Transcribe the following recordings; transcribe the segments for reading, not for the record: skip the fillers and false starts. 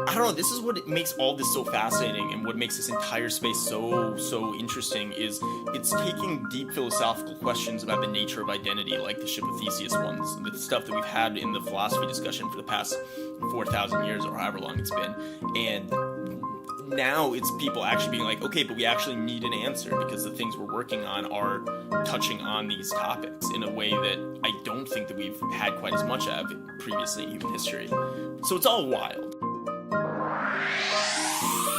I don't know, this is what makes all this so fascinating, and what makes this entire space so interesting is it's taking deep philosophical questions about the nature of identity, like the ship of Theseus ones, the stuff that we've had in the philosophy discussion for the past 4,000 years or however long it's been, and now it's people actually being like, okay, but we actually need an answer because the things we're working on are touching on these topics in a way that I don't think that we've had quite as much of previously in human history. So it's all wild.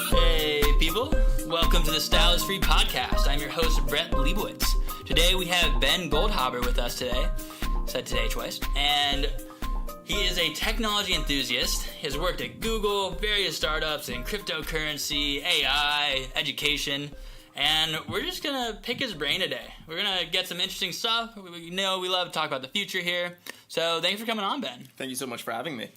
Hey people, welcome to the Style is Free podcast. I'm your host, Brett Leibowitz. Today we have Ben Goldhaber with us today. Said today twice. And he is a technology enthusiast. He has worked at Google, various startups in cryptocurrency, AI, education, and we're just going to pick his brain today. We're going to get some interesting stuff. We know we love to talk about the future here. So thanks for coming on, Ben. Thank you so much for having me.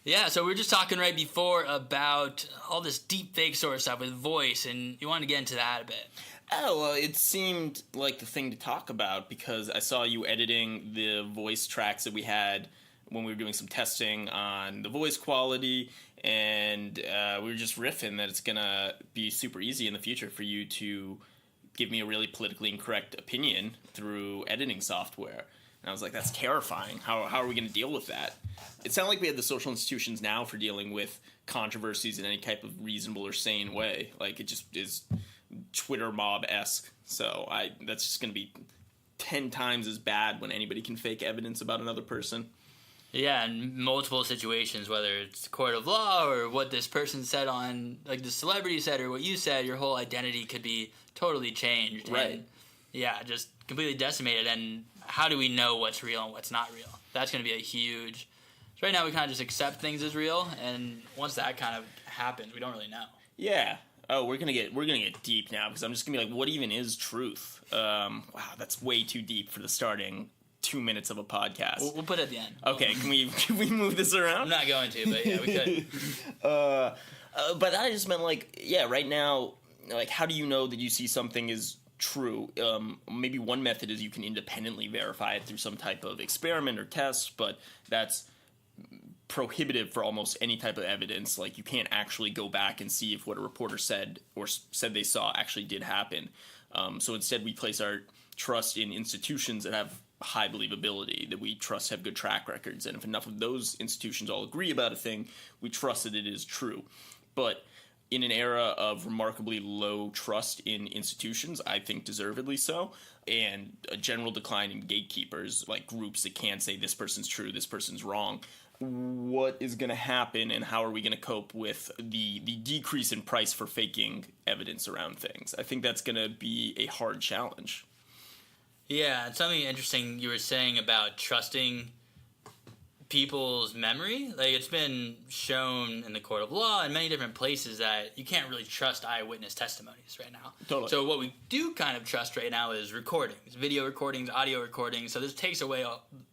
Yeah, so we were just talking right before about all this deep fake sort of stuff with voice, and you wanted to get into that a bit. Oh, well, it seemed like the thing to talk about because I saw you editing the voice tracks that we had when we were doing some testing on the voice quality, and we were just riffing that it's going to be super easy in the future for you to give me a really politically incorrect opinion through editing software. And I was like, that's terrifying. How are we going to deal with that? It sounded like we had the social institutions now for dealing with controversies in any type of reasonable or sane way. Like, it just is Twitter mob-esque. So that's just going to be 10 times as bad when anybody can fake evidence about another person. Yeah, in multiple situations, whether it's court of law or what this person said on, like the celebrity said or what you said, your whole identity could be totally changed. Right. And, yeah, just completely decimated. And how do we know what's real and what's not real? That's going to be a huge... So right now we kind of just accept things as real, and once that kind of happens, we don't really know. Yeah. Oh, we're gonna get deep now because I'm just gonna be like, what even is truth? Wow, that's way too deep for the starting 2 minutes of a podcast. We'll put it at the end. Okay, can we move this around? I'm not going to, but yeah, we could. But I just meant like, yeah, right now, like, how do you know that you see something is true? Maybe one method is you can independently verify it through some type of experiment or test, but that's prohibitive for almost any type of evidence. Like, you can't actually go back and see if what a reporter said or said they saw actually did happen. So instead, we place our trust in institutions that have high believability, that we trust have good track records, and if enough of those institutions all agree about a thing, we trust that it is true. But in an era of remarkably low trust in institutions, I think deservedly so, and a general decline in gatekeepers, like groups that can't say this person's true, this person's wrong, what is going to happen and how are we going to cope with the decrease in price for faking evidence around things? I think that's going to be a hard challenge. Yeah, it's something interesting you were saying about trusting people's memory. Like, it's been shown in the court of law in many different places that you can't really trust eyewitness testimonies right now. Totally. So what we do kind of trust right now is recordings, video recordings, audio recordings. So this takes away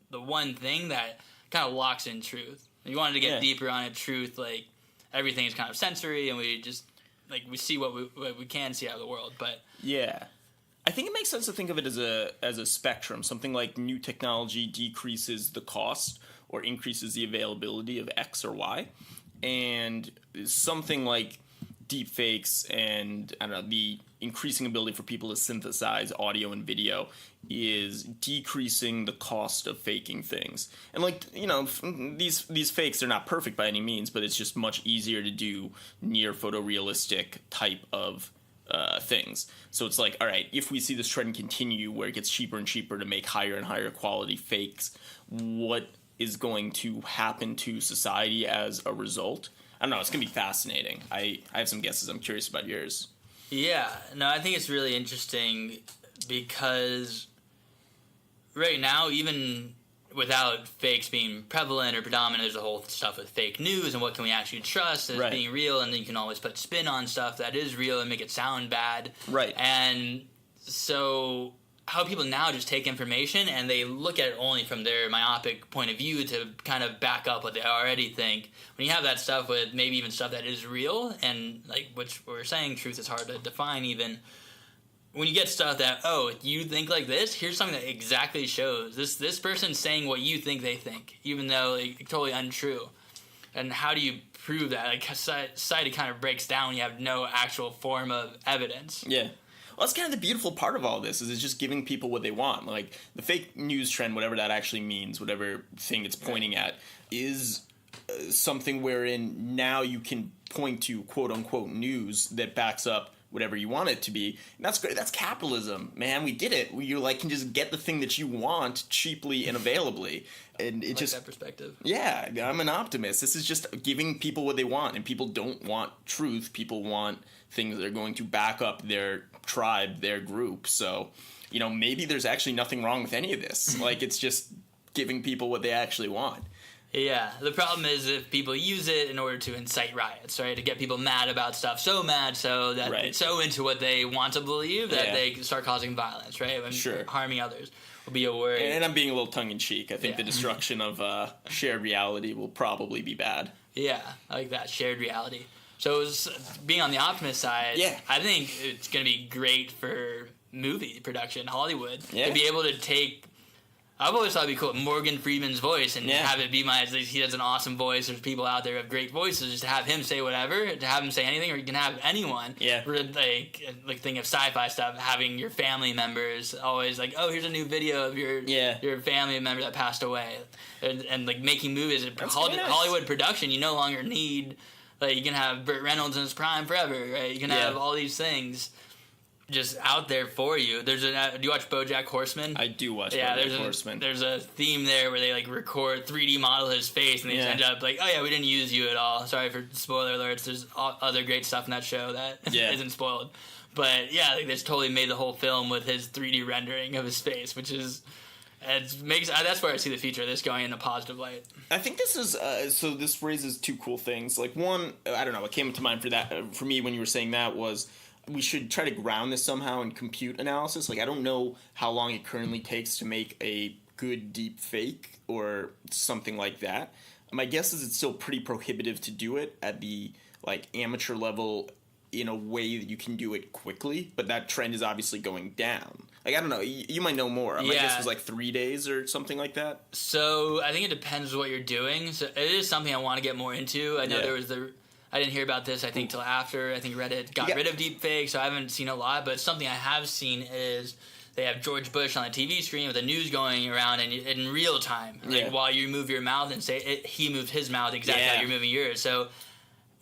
the one thing that kind of locks in truth. You wanted to get deeper on it, truth, like, everything is kind of sensory, and we just, like, we see what we can see out of the world, but... Yeah. I think it makes sense to think of it as a spectrum. Something like new technology decreases the cost or increases the availability of X or Y. And something like deepfakes and, I don't know, the increasing ability for people to synthesize audio and video is decreasing the cost of faking things. And, like, you know, these fakes are not perfect by any means, but it's just much easier to do near photorealistic type of things. So it's like, all right, if we see this trend continue where it gets cheaper and cheaper to make higher and higher quality fakes, what is going to happen to society as a result? I don't know. It's going to be fascinating. I have some guesses. I'm curious about yours. Yeah. No, I think it's really interesting because right now, even without fakes being prevalent or predominant, there's a whole stuff with fake news and what can we actually trust as being real, and then you can always put spin on stuff that is real and make it sound bad. Right. And so how people now just take information and they look at it only from their myopic point of view to kind of back up what they already think. When you have that stuff with maybe even stuff that is real, and like which we're saying truth is hard to define even, when you get stuff that, oh, you think like this, here's something that exactly shows this person saying what you think they think, even though it's totally untrue. And how do you prove that? Like, society kind of breaks down when you have no actual form of evidence. Yeah. Well, that's kind of the beautiful part of all this, is it's just giving people what they want. Like, the fake news trend, whatever that actually means, whatever thing it's pointing at, is something wherein now you can point to quote-unquote news that backs up whatever you want it to be. And that's great. That's capitalism, man. We did it. You can just get the thing that you want cheaply and availably. And it just that perspective. Yeah, I'm an optimist. This is just giving people what they want, and people don't want truth. People want things that are going to back up their tribe, their group. So, maybe there's actually nothing wrong with any of this. Like, it's just giving people what they actually want. Yeah, the problem is if people use it in order to incite riots, right? To get people mad about stuff, so mad so that Right. it's so into what they want to believe that they start causing violence, right? And Sure. harming others will be a worry. And I'm being a little tongue-in-cheek. I think the destruction of shared reality will probably be bad. Yeah, I like that, shared reality. So being on the optimist side, I think it's going to be great for movie production, Hollywood, to be able to take... I've always thought it'd be cool, Morgan Freeman's voice, and have it be he has an awesome voice. There's people out there who have great voices. Just to have him say whatever, to have him say anything, or you can have anyone. Yeah. Like think of sci-fi stuff, having your family members always like, oh, here's a new video of your family member that passed away, and like making movies. Hollywood production, you no longer need, like, you can have Burt Reynolds in his prime forever, right? You can have all these things just out there for you. Do you watch BoJack Horseman? I do watch BoJack Horseman. There's a theme there where they like record 3D model his face, and they end up like, oh yeah, we didn't use you at all. Sorry for spoiler alerts. There's other great stuff in that show that isn't spoiled. But yeah, like, they totally made the whole film with his 3D rendering of his face, which is that's where I see the future of this going in a positive light. I think this is so this raises two cool things. Like, one, I don't know, what came to mind for me when you were saying that was, we should try to ground this somehow in compute analysis. Like, I don't know how long it currently takes to make a good deep fake or something like that. My guess is it's still pretty prohibitive to do it at the amateur level in a way that you can do it quickly, but that trend is obviously going down. Like, I don't know, you might know more. My guess was 3 days or something like that. So I think it depends what you're doing. So it is something I want to get more into. I know there was I didn't hear about this, I think, till after. I think Reddit got rid of deepfakes, so I haven't seen a lot. But something I have seen is they have George Bush on the TV screen with the news going around and in real time. Like, while you move your mouth and say he moved his mouth exactly how you're moving yours. So,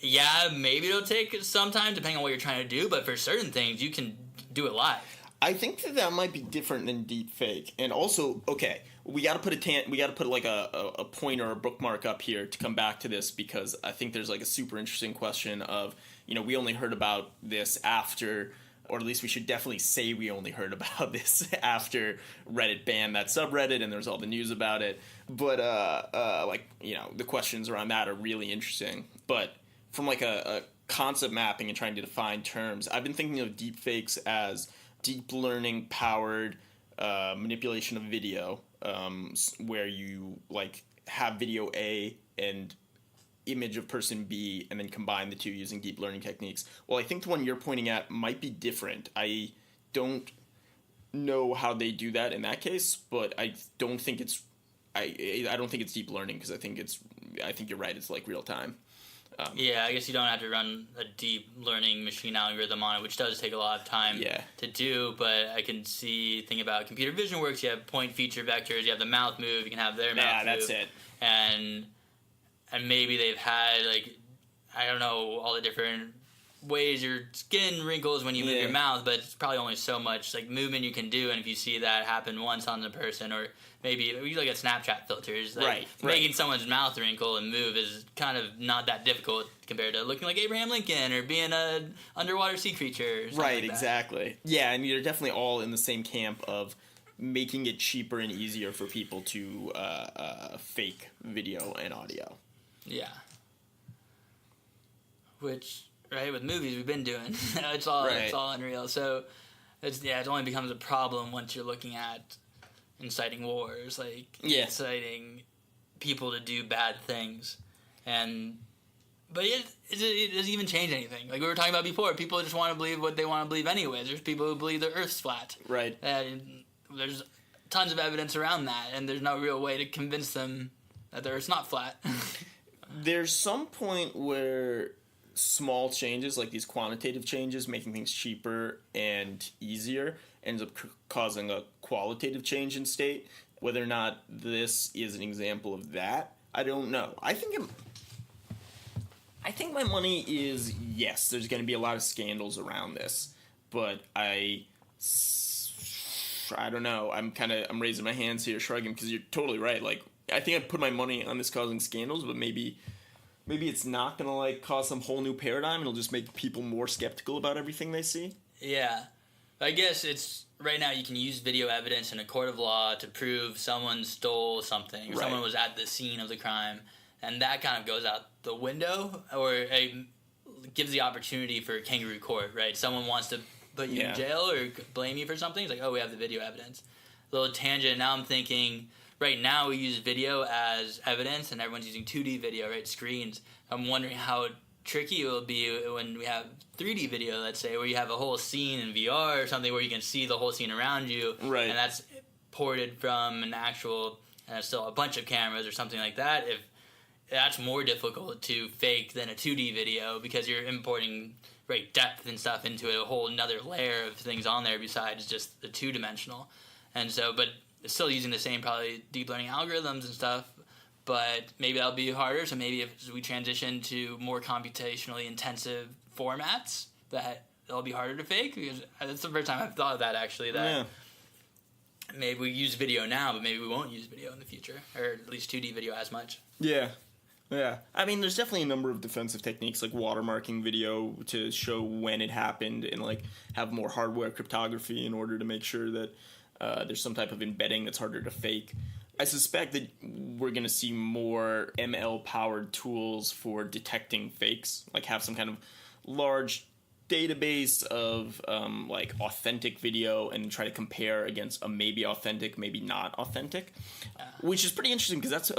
maybe it'll take some time, depending on what you're trying to do. But for certain things, you can do it live. I think that might be different than deepfake. And also, okay, we got to put a point or a bookmark up here to come back to this, because I think there's a super interesting question of, we only heard about this after, or at least we should definitely say we only heard about this after Reddit banned that subreddit and there's all the news about it. But the questions around that are really interesting. But from a concept mapping and trying to define terms, I've been thinking of deepfakes as deep learning powered manipulation of video, where you have video A and image of person B and then combine the two using deep learning techniques. Well, I think the one you're pointing at might be different. I don't know how they do that in that case, but I don't think it's deep learning, because I think you're right, it's real time. I guess you don't have to run a deep learning machine algorithm on it, which does take a lot of time to do, but I can think about computer vision works. You have point feature vectors, you have the mouth move, you can have their mouth move. Yeah, that's it. And maybe they've had, I don't know, all the different ways your skin wrinkles when you move your mouth, but it's probably only so much movement you can do, and if you see that happen once on the person, or maybe we look at Snapchat filters, making someone's mouth wrinkle and move is kind of not that difficult compared to looking like Abraham Lincoln or being an underwater sea creature. Right, exactly. Yeah, and you're definitely all in the same camp of making it cheaper and easier for people to fake video and audio. Yeah. Which, right, with movies we've been doing. It's all unreal. So it only becomes a problem once you're looking at inciting wars, inciting people to do bad things. But it doesn't even change anything. Like we were talking about before, people just want to believe what they want to believe anyways. There's people who believe the Earth's flat. Right. And there's tons of evidence around that, and there's no real way to convince them that the Earth's not flat. There's some point where small changes, like these quantitative changes, making things cheaper and easier, ends up causing a qualitative change in state. Whether or not this is an example of that, I don't know. I think my money is yes. There's going to be a lot of scandals around this, but I don't know. I'm raising my hands here, shrugging, because you're totally right. Like, I think I'd put my money on this causing scandals, but maybe it's not going to like cause some whole new paradigm. It'll just make people more skeptical about everything they see. Yeah. I guess it's right now you can use video evidence in a court of law to prove someone stole something or someone was at the scene of the crime, and that kind of goes out the window, or gives the opportunity for kangaroo court, right? Someone wants to put you in jail or blame you for something. It's like, oh, we have the video evidence. Little tangent. Now I'm thinking, right now we use video as evidence, and everyone's using 2D video, right? Screens. I'm wondering how tricky it will be when we have 3D video, let's say, where you have a whole scene in VR or something where you can see the whole scene around you, right? And that's ported from an actual, still a bunch of cameras or something like that. If that's more difficult to fake than a 2D video, because you're importing depth and stuff into a whole another layer of things on there besides just the two-dimensional. And so, but it's still using the same probably deep learning algorithms and stuff, but maybe that'll be harder. So maybe if we transition to more computationally intensive formats, that it'll be harder to fake, because that's the first time I've thought of that, actually, that maybe we use video now, but maybe we won't use video in the future, or at least 2D video as much. Yeah. I mean, there's definitely a number of defensive techniques, like watermarking video to show when it happened, and like have more hardware cryptography in order to make sure that there's some type of embedding that's harder to fake. I suspect that we're going to see more ML-powered tools for detecting fakes, like have some kind of large database of like authentic video and try to compare against a maybe authentic, maybe not authentic, which is pretty interesting, because that's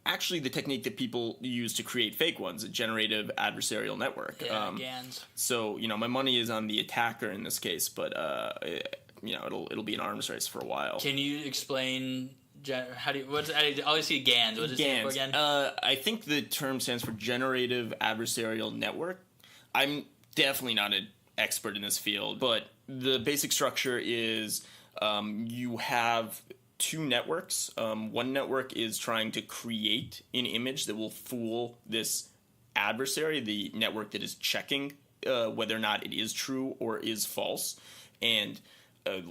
actually the technique that people use to create fake ones, a generative adversarial network. GANs. So, my money is on the attacker in this case, but it'll be an arms race for a while. Can you explain I always see GANs. What does it stand for again? I think the term stands for generative adversarial network. I'm definitely not an expert in this field, but the basic structure is you have two networks. One network is trying to create an image that will fool this adversary, the network that is checking whether or not it is true or is false. And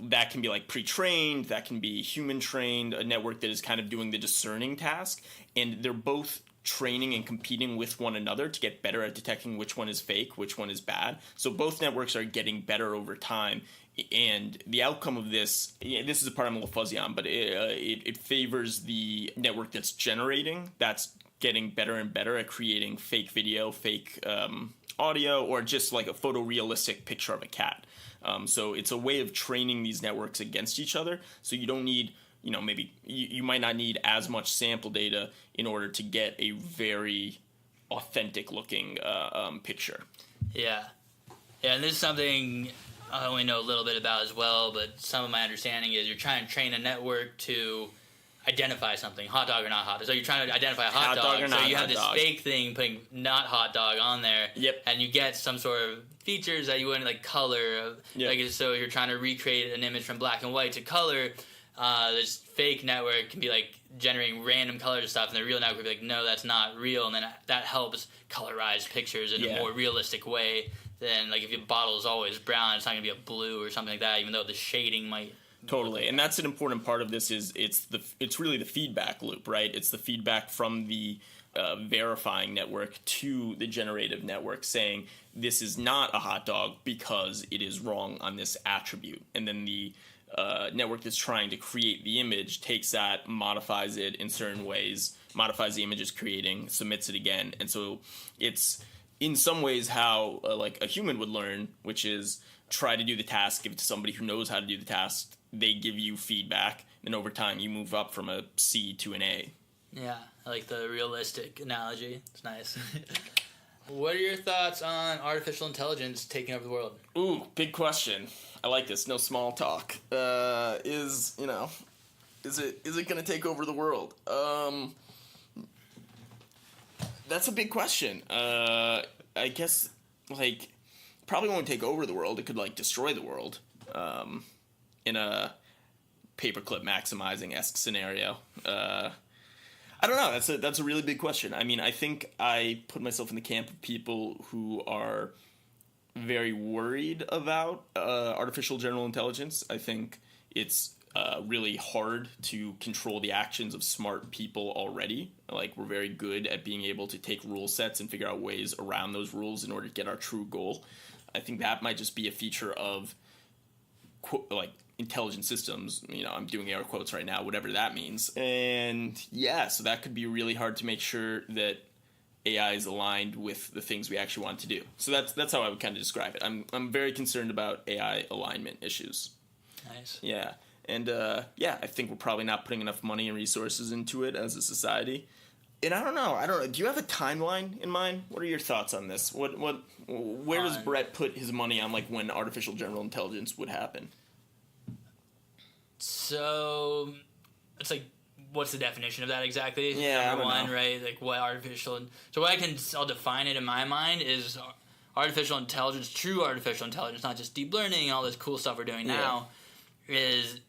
that can be like pre-trained, that can be human-trained, a network that is kind of doing the discerning task. And they're both training and competing with one another to get better at detecting which one is fake, which one is bad. So both networks are getting better over time. And the outcome of this is the part I'm a little fuzzy on, but it favors the network that's generating, that's getting better and better at creating fake video, fake audio, or just like a photorealistic picture of a cat. So it's a way of training these networks against each other. So you don't need, maybe you might not need as much sample data in order to get a very authentic looking picture. Yeah, and this is something I only know a little bit about as well, but some of my understanding is you're trying to train a network to identify something, hot dog or not hot dog. So you're trying to identify a hot dog, or not so you hot have this dog. fake thing putting not hot dog on there. Yep. And you get some sort of features that you wouldn't, like color. Yep. Like, so you're trying to recreate an image from black and white to color. This fake network can be like generating random colors and stuff, and the real network will be like, no, that's not real, and then that helps colorize pictures in a more realistic way than like if your bottle is always brown, it's not going to be a blue or something like that, even though the shading might. Totally, and that's an important part of this. Is it's really the feedback loop, right? It's the feedback from the verifying network to the generative network saying this is not a hot dog because it is wrong on this attribute, and then the network that's trying to create the image takes that, modifies it in certain ways, modifies the image it's creating, submits it again, and so it's in some ways how like a human would learn, which is try to do the task, give it to somebody who knows how to do the task. They give you feedback, and over time you move up from a C to an A. Yeah, I like the realistic analogy. It's nice. What are your thoughts on artificial intelligence taking over the world? Ooh, big question. I like this. No small talk. Is it going to take over the world? That's a big question. I guess, like, probably won't take over the world. It could, like, destroy the world in a paperclip maximizing-esque scenario. I don't know. That's a really big question. I mean, I think I put myself in the camp of people who are very worried about artificial general intelligence. I think it's really hard to control the actions of smart people already. Like, we're very good at being able to take rule sets and figure out ways around those rules in order to get our true goal. I think that might just be a feature of, like, intelligent systems. You know, I'm doing air quotes right now, whatever that means. And yeah, so that could be really hard to make sure that AI is aligned with the things we actually want to do. So that's how I would kind of describe it. I'm very concerned about AI alignment issues. Nice. Yeah. And I think we're probably not putting enough money and resources into it as a society. And I don't know. Do you have a timeline in mind? What are your thoughts on this? Where does Brett put his money on, like, when artificial general intelligence would happen? So it's like, what's the definition of that exactly? Yeah, Number I don't one, know. right? Like, what artificial? So what I'll define it in my mind is artificial intelligence, true artificial intelligence, not just deep learning and all this cool stuff we're doing now, is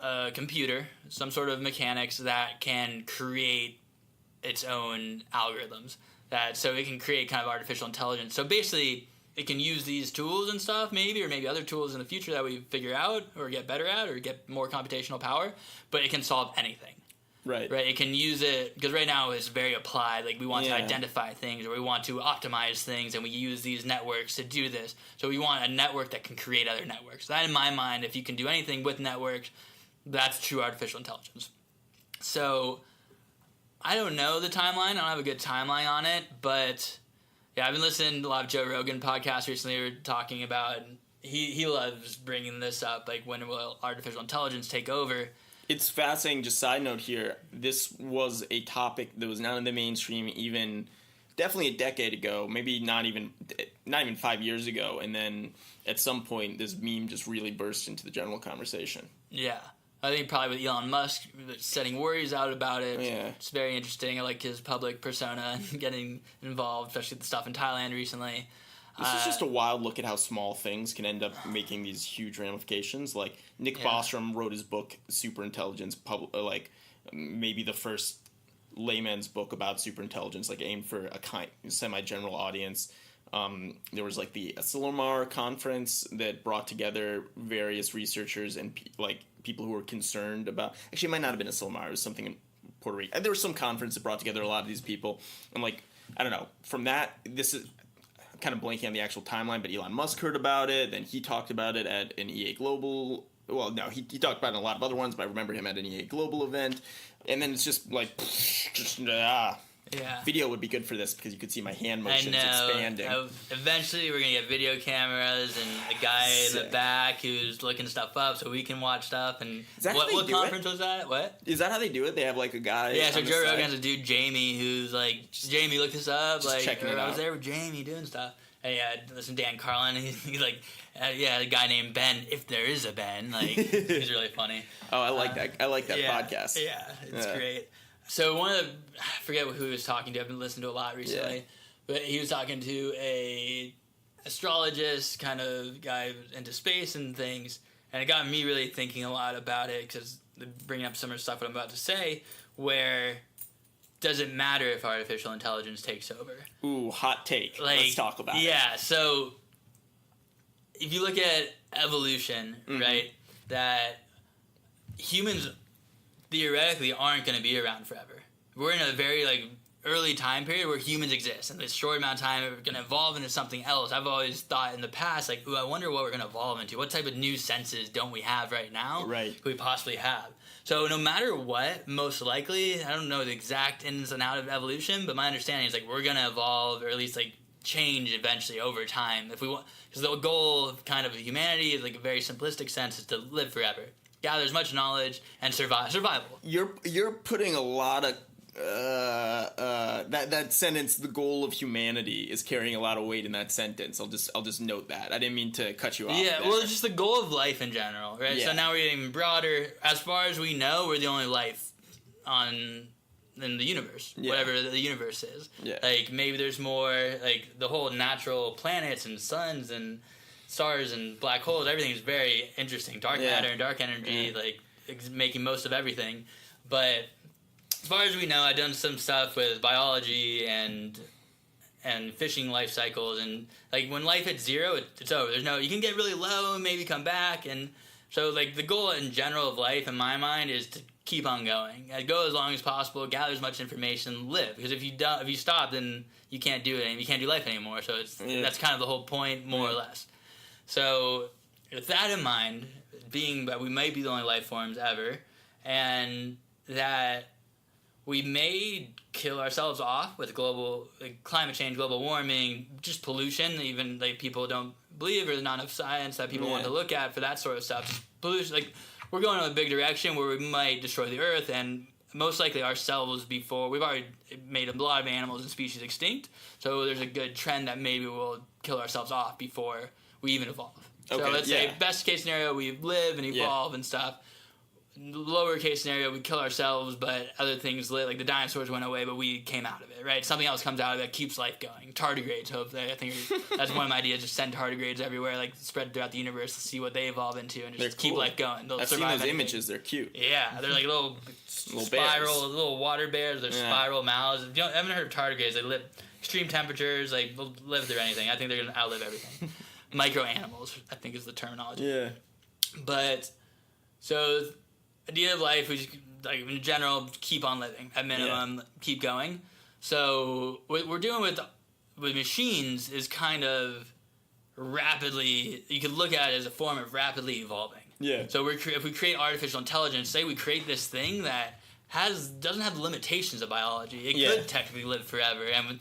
a computer, some sort of mechanics that can create its own algorithms. So it can create kind of artificial intelligence. So basically, it can use these tools and stuff, maybe, or maybe other tools in the future that we figure out or get better at or get more computational power, but it can solve anything. Right. Right. It can use it because right now it's very applied. Like, we want to identify things or we want to optimize things, and we use these networks to do this. So we want a network that can create other networks. That, in my mind, if you can do anything with networks, that's true artificial intelligence. So I don't know the timeline. I don't have a good timeline on it, but yeah, I've been listening to a lot of Joe Rogan podcasts recently. We were talking about, and he loves bringing this up, like, when will artificial intelligence take over? It's fascinating. Just side note here, this was a topic that was not in the mainstream even definitely a decade ago, maybe not even 5 years ago, and then at some point this meme just really burst into the general conversation. Yeah. I think probably with Elon Musk setting worries out about it. Yeah. It's very interesting. I like his public persona and getting involved, especially the stuff in Thailand recently. This is just a wild look at how small things can end up making these huge ramifications. Like, Nick Bostrom wrote his book, Superintelligence, like, maybe the first layman's book about superintelligence, like, aimed for a semi-general audience. There was, like, the Asilomar conference that brought together various researchers and people who were concerned about. Actually, it might not have been Asilomar. It was something in Puerto Rico. There was some conference that brought together a lot of these people. And, like, I don't know. From that, this is kind of blanking on the actual timeline, but Elon Musk heard about it. Then he talked about it at an EA Global. Well, no, he talked about it in a lot of other ones, but I remember him at an EA Global event. And then it's just like, Yeah. Video would be good for this because you could see my hand motions expanding. Eventually, we're going to get video cameras and a guy in the back who's looking stuff up so we can watch stuff. And what conference was that? What? Is that how they do it? They have, like, a guy. Yeah, so Joe Rogan has a dude, Jamie, who's like, Jamie, look this up. Just checking it out. I was there with Jamie doing stuff. And yeah, listen to Dan Carlin. He's like, a guy named Ben, if there is a Ben. Like, he's really funny. Oh, I like that. I like that podcast. Yeah, it's great. So I forget who he was talking to. I've been listening to a lot recently. But he was talking to a astrologist kind of guy into space and things. And it got me really thinking a lot about it because bringing up some of the stuff what I'm about to say, where does it matter if artificial intelligence takes over? Ooh, hot take. Like, let's talk about it. Yeah, so if you look at evolution, right, that humans theoretically aren't going to be around forever. We're in a very, like, early time period where humans exist, and this short amount of time we're going to evolve into something else. I've always thought in the past, like, ooh, I wonder what we're going to evolve into. What type of new senses don't we have right now? Right. Could we possibly have? So no matter what, most likely, I don't know the exact ins and outs of evolution, but my understanding is, like, we're going to evolve, or at least, like, change eventually over time if we want, because the goal of kind of humanity is, like, a very simplistic sense, is to live forever, gather as much knowledge, and survival. You're putting a lot of that sentence, the goal of humanity, is carrying a lot of weight in that sentence. I'll just note that. I didn't mean to cut you off. Yeah, there. well, it's just the goal of life in general, right? Yeah. So now we're getting broader. As far as we know, we're the only life on in the universe, Yeah. whatever the universe is. Yeah. Like, maybe there's more, like, the whole natural planets and suns and stars and black holes, everything is very interesting. Dark matter and dark energy, like, making most of everything. But as far as we know, I've done some stuff with biology and fishing life cycles, and like when life hits zero, it's over. You can get really low and maybe come back, and so like the goal in general of life in my mind is to keep on going. Go as long as possible, gather as much information, live. Because if you stop, then you can't do it, and you can't do life anymore. So that's kind of the whole point, more or less. So with that in mind, being that we might be the only life forms ever, and that we may kill ourselves off with global climate change, global warming, just pollution. Even like people don't believe, or not enough science that people want to look at for that sort of stuff. Just pollution, like we're going in a big direction where we might destroy the earth, and most likely ourselves before we've already made a lot of animals and species extinct. So there's a good trend that maybe we'll kill ourselves off before we even evolve. Okay, so let's say best case scenario, we live and evolve and stuff. Lower case scenario, we kill ourselves, but other things like the dinosaurs went away, but we came out of it, right? Something else comes out of it that keeps life going. Tardigrades, hopefully. I think that's one of my ideas, just send tardigrades everywhere, like spread throughout the universe to see what they evolve into and just keep life going. I've seen those images, they're cute. Yeah, they're like little spiral, bears. Little water bears, they're spiral mouths. If you haven't heard of tardigrades, they live extreme temperatures, like they'll live through anything. I think they're going to outlive everything. Micro animals, I think is the terminology. Yeah. But, so idea of life, we just, like in general, keep on living at minimum, keep going. So what we're doing with machines is kind of rapidly. You could look at it as a form of rapidly evolving. Yeah. So if we create artificial intelligence, say we create this thing that doesn't have the limitations of biology, it could technically live forever. And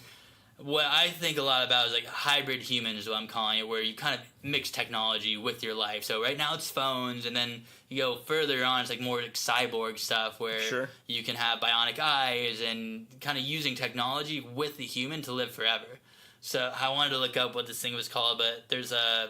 what I think a lot about is like hybrid humans, is what I'm calling it, where you kind of mix technology with your life. So right now it's phones, and then you go further on, it's like more like cyborg stuff where you can have bionic eyes and kind of using technology with the human to live forever. So I wanted to look up what this thing was called, but there's I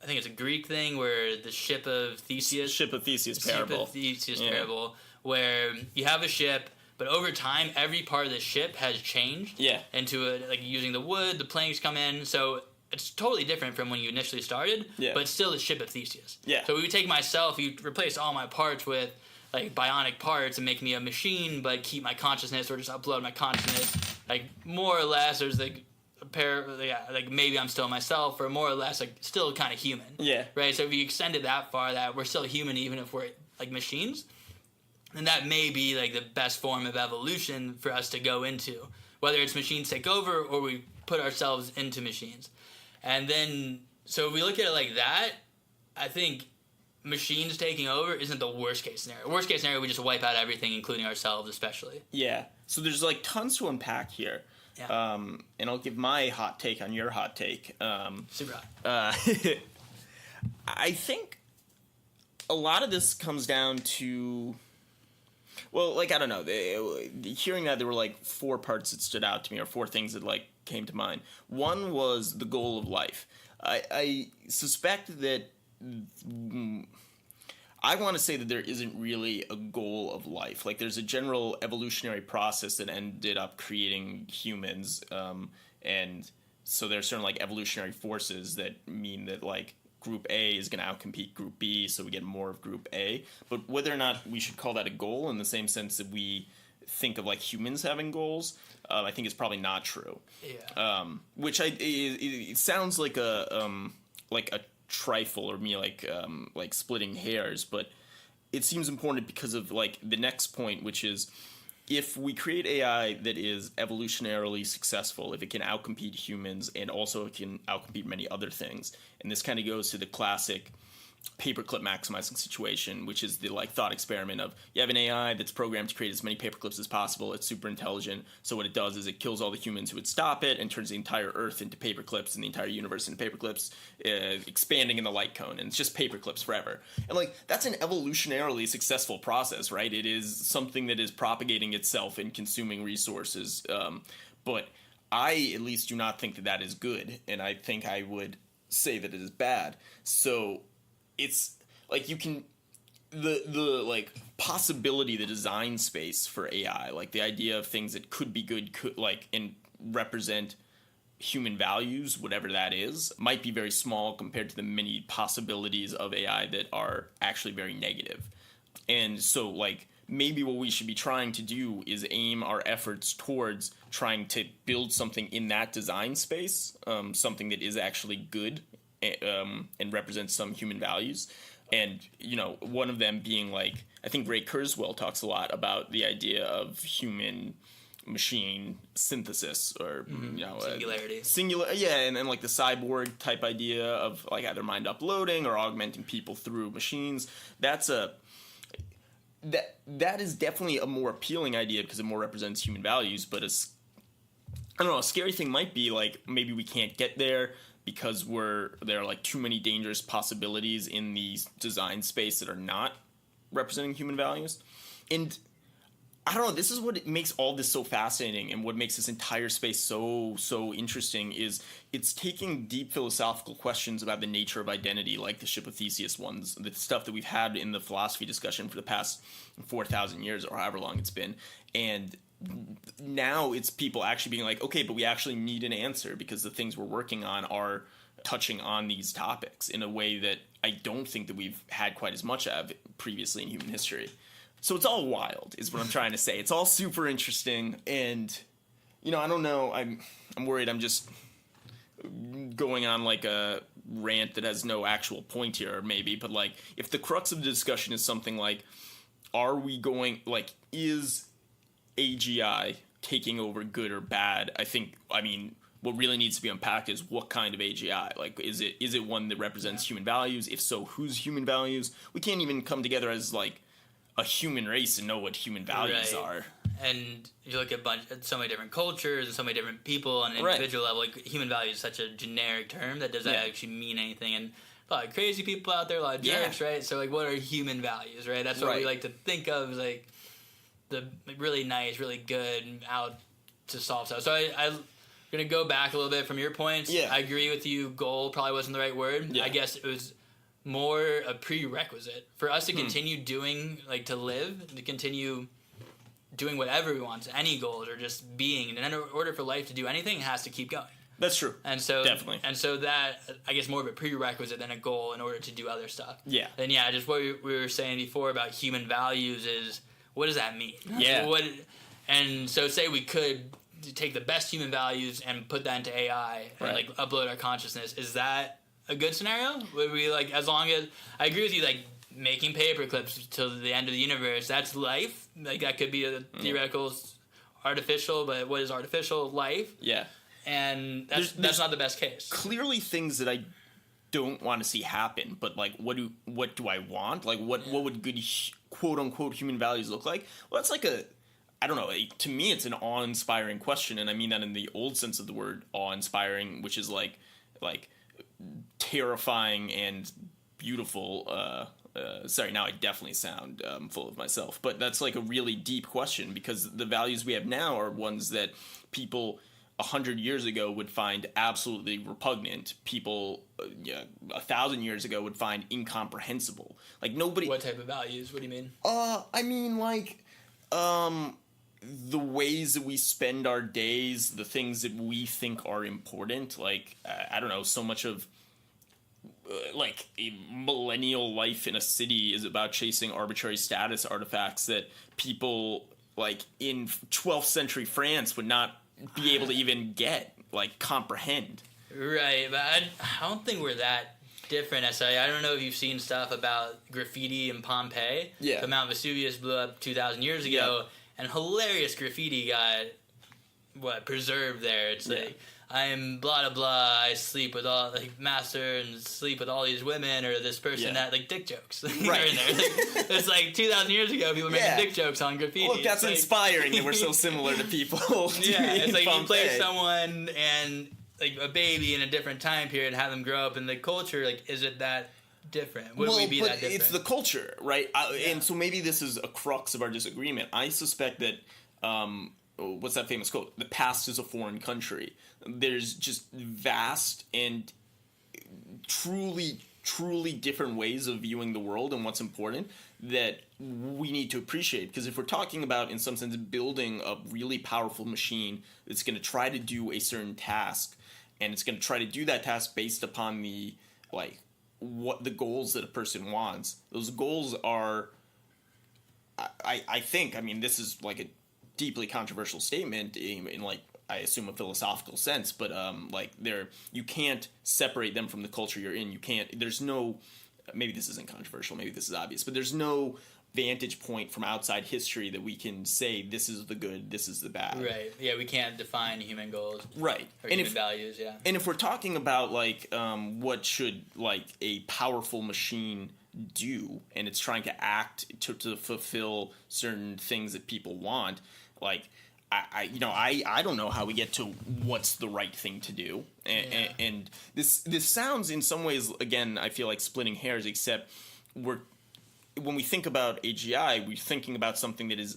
think it's a Greek thing where the ship of Theseus parable, where you have a ship, but over time, every part of the ship has changed into like using the wood, the planks come in. So it's totally different from when you initially started, but it's still the ship of Theseus. Yeah. So if you take myself, you replace all my parts with like bionic parts and make me a machine, but keep my consciousness, or just upload my consciousness. Like more or less, there's like a pair, like maybe I'm still myself, or more or less like still kind of human. Yeah. Right. So if you extend it that far, that we're still human even if we're like machines. And that may be like the best form of evolution for us to go into, whether it's machines take over or we put ourselves into machines. And then, so if we look at it like that, I think machines taking over isn't the worst case scenario. Worst case scenario, we just wipe out everything, including ourselves especially. Yeah. So there's like tons to unpack here. Yeah. And I'll give my hot take on your hot take. Super hot. I think a lot of this comes down to... Well, like, I don't know. Hearing that, there were, like, 4 parts that stood out to me, or 4 things that, like, came to mind. One was the goal of life. I suspect that... I want to say that there isn't really a goal of life. Like, there's a general evolutionary process that ended up creating humans, and so there's certain, like, evolutionary forces that mean that, like, Group A is going to outcompete Group B, so we get more of Group A. But whether or not we should call that a goal in the same sense that we think of like humans having goals, I think is probably not true. Yeah. Which it sounds like a trifle, or me like splitting hairs, but it seems important because of like the next point, which is if we create AI that is evolutionarily successful, if it can outcompete humans and also it can outcompete many other things, and this kind of goes to the classic paperclip maximizing situation, which is the like thought experiment of you have an AI that's programmed to create as many paperclips as possible. It's super intelligent. So what it does is it kills all the humans who would stop it and turns the entire Earth into paperclips and the entire universe into paperclips, expanding in the light cone. And it's just paperclips forever. And like that's an evolutionarily successful process, right? It is something that is propagating itself and consuming resources. But I at least do not think that that is good. And I think I would say that it is bad. So it's like the like possibility, the design space for AI, like the idea of things that could be good, could like and represent human values, whatever that is, might be very small compared to the many possibilities of AI that are actually very negative. And so, like, maybe what we should be trying to do is aim our efforts towards trying to build something in that design space, something that is actually good, and represents some human values. And, you know, one of them being, like, I think Ray Kurzweil talks a lot about the idea of human machine synthesis, or you know, singularity, and like the cyborg type idea of like either mind uploading or augmenting people through machines. That is definitely a more appealing idea because it more represents human values. But I don't know, a scary thing might be like maybe we can't get there because there are like too many dangerous possibilities in the design space that are not representing human values. And I don't know, this is what makes all this so fascinating, and what makes this entire space so interesting is it's taking deep philosophical questions about the nature of identity, like the Ship of Theseus ones, the stuff that we've had in the philosophy discussion for the past 4,000 years or however long it's been. And now it's people actually being like, okay, but we actually need an answer because the things we're working on are touching on these topics in a way that I don't think that we've had quite as much of previously in human history. So it's all wild, is what I'm trying to say. It's all super interesting, and, you know, I don't know. I'm worried I'm just going on like a rant that has no actual point here, maybe. But like, if the crux of the discussion is something like, is AGI taking over good or bad? I mean, what really needs to be unpacked is what kind of AGI. Like, is it one that represents human values? If so, whose human values? We can't even come together as like a human race and know what human values are. And you look at so many different cultures and so many different people on an individual level. Like, human value is such a generic term that doesn't actually mean anything. And a lot of crazy people out there, a lot of jerks, right? So like, what are human values, right? That's what we like to think of as like the really nice, really good, out to solve stuff. So I'm gonna go back a little bit from your points. Yeah. I agree with you. Goal probably wasn't the right word. Yeah. I guess it was more a prerequisite for us to continue doing, like, to live, to continue doing whatever we want, any goals, or just being. And in order for life to do anything, it has to keep going. That's true. And so definitely. And so that, I guess, more of a prerequisite than a goal in order to do other stuff. Yeah. And just what we were saying before about human values is, what does that mean? Yeah. And so say we could take the best human values and put that into AI and like upload our consciousness. Is that a good scenario? Would we, like, as long as I agree with you, like making paper clips till the end of the universe, that's life. Like, that could be a theoretical artificial, but what is artificial? Life. Yeah. And that's not the best case. Clearly things that I don't want to see happen, but like what do I want? Like what would good quote unquote human values look like? Well, that's like I don't know, to me it's an awe-inspiring question, and I mean that in the old sense of the word awe-inspiring, which is like terrifying and beautiful. Sorry, now I definitely sound full of myself, but that's like a really deep question, because the values we have now are ones that people 100 years ago would find absolutely repugnant. People 1,000 years ago would find incomprehensible. Like, nobody. What type of values? What do you mean? I mean, like, the ways that we spend our days, the things that we think are important. Like, I don't know, so much of like a millennial life in a city is about chasing arbitrary status artifacts that people like in 12th century France would not be able to even comprehend. Right, but I don't think we're that different. I don't know if you've seen stuff about graffiti in Pompeii. Yeah. So Mount Vesuvius blew up 2,000 years ago, and hilarious graffiti got preserved there. It's like, I am blah blah blah. I sleep with all master and sleep with all these women, or this person that dick jokes. Right in there. It's like 2,000 years ago, people were making dick jokes on graffiti. Look, that's inspiring that we're so similar to people. It's like you play someone and like a baby in a different time period, have them grow up in the culture. Like, is it that different? Would we be that different? It's the culture, right? And so maybe this is a crux of our disagreement. I suspect that. What's that famous quote? The past is a foreign country. There's just vast and truly, truly different ways of viewing the world and what's important that we need to appreciate. Because if we're talking about, in some sense, building a really powerful machine that's going to try to do a certain task, and it's going to try to do that task based upon the, like, what the goals that a person wants. Those goals are, I think, I mean, this is like a deeply controversial statement in like, I assume, a philosophical sense, but like, you can't separate them from the culture you're in. You can't, there's no, maybe this isn't controversial, maybe this is obvious, but there's no vantage point from outside history that we can say this is the good, this is the bad. Right. Yeah, we can't define human goals. Right. Or human values, yeah. And if we're talking about, like, what should, like, a powerful machine do, and it's trying to act to fulfill certain things that people want, like, I don't know how we get to what's the right thing to do. And this sounds in some ways, again, I feel like splitting hairs, except when we think about AGI, we're thinking about something that is,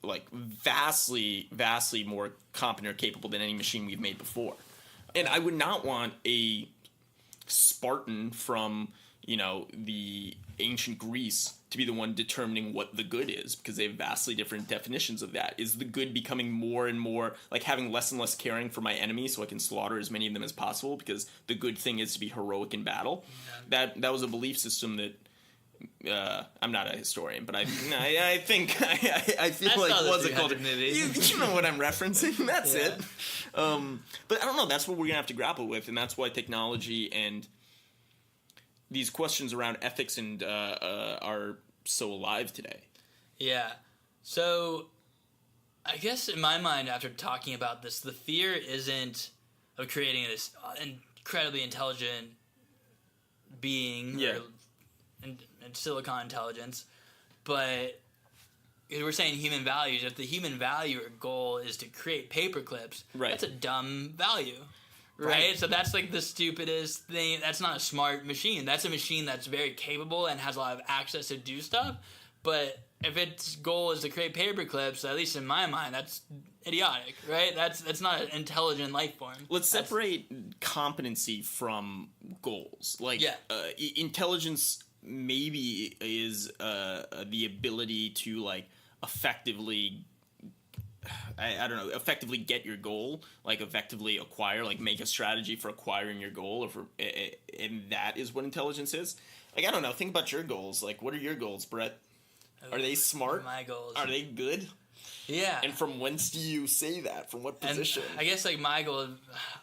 like, vastly, vastly more competent or capable than any machine we've made before. And I would not want a Spartan from, the ancient Greece to be the one determining what the good is, because they have vastly different definitions of that. Is the good becoming more and more, like, having less and less caring for my enemy so I can slaughter as many of them as possible, because the good thing is to be heroic in battle? Yeah. That was a belief system that, I'm not a historian, but I think I feel like was a culture. You know what I'm referencing. That's it. But I don't know. That's what we're gonna have to grapple with, and that's why technology and these questions around ethics and are so alive today. Yeah. So, I guess in my mind, after talking about this, the fear isn't of creating this incredibly intelligent being. Yeah. And silicon intelligence, but we're saying human values. If the human value or goal is to create paper clips, that's a dumb value, right? So that's like the stupidest thing. That's not a smart machine. That's a machine that's very capable and has a lot of access to do stuff. But if its goal is to create paper clips, at least in my mind, that's idiotic, right? That's not an intelligent life form. Let's separate competency from goals. Like, intelligence maybe is the ability to, like, effectively, I don't know, effectively get your goal, like, effectively acquire, like, make a strategy for acquiring your goal, and that is what intelligence is. Like, I don't know, think about your goals. Like, what are your goals, Brett? Are they smart? My goals. Are they good? Yeah. And from whence do you say that? From what position? And I guess, like, my goal,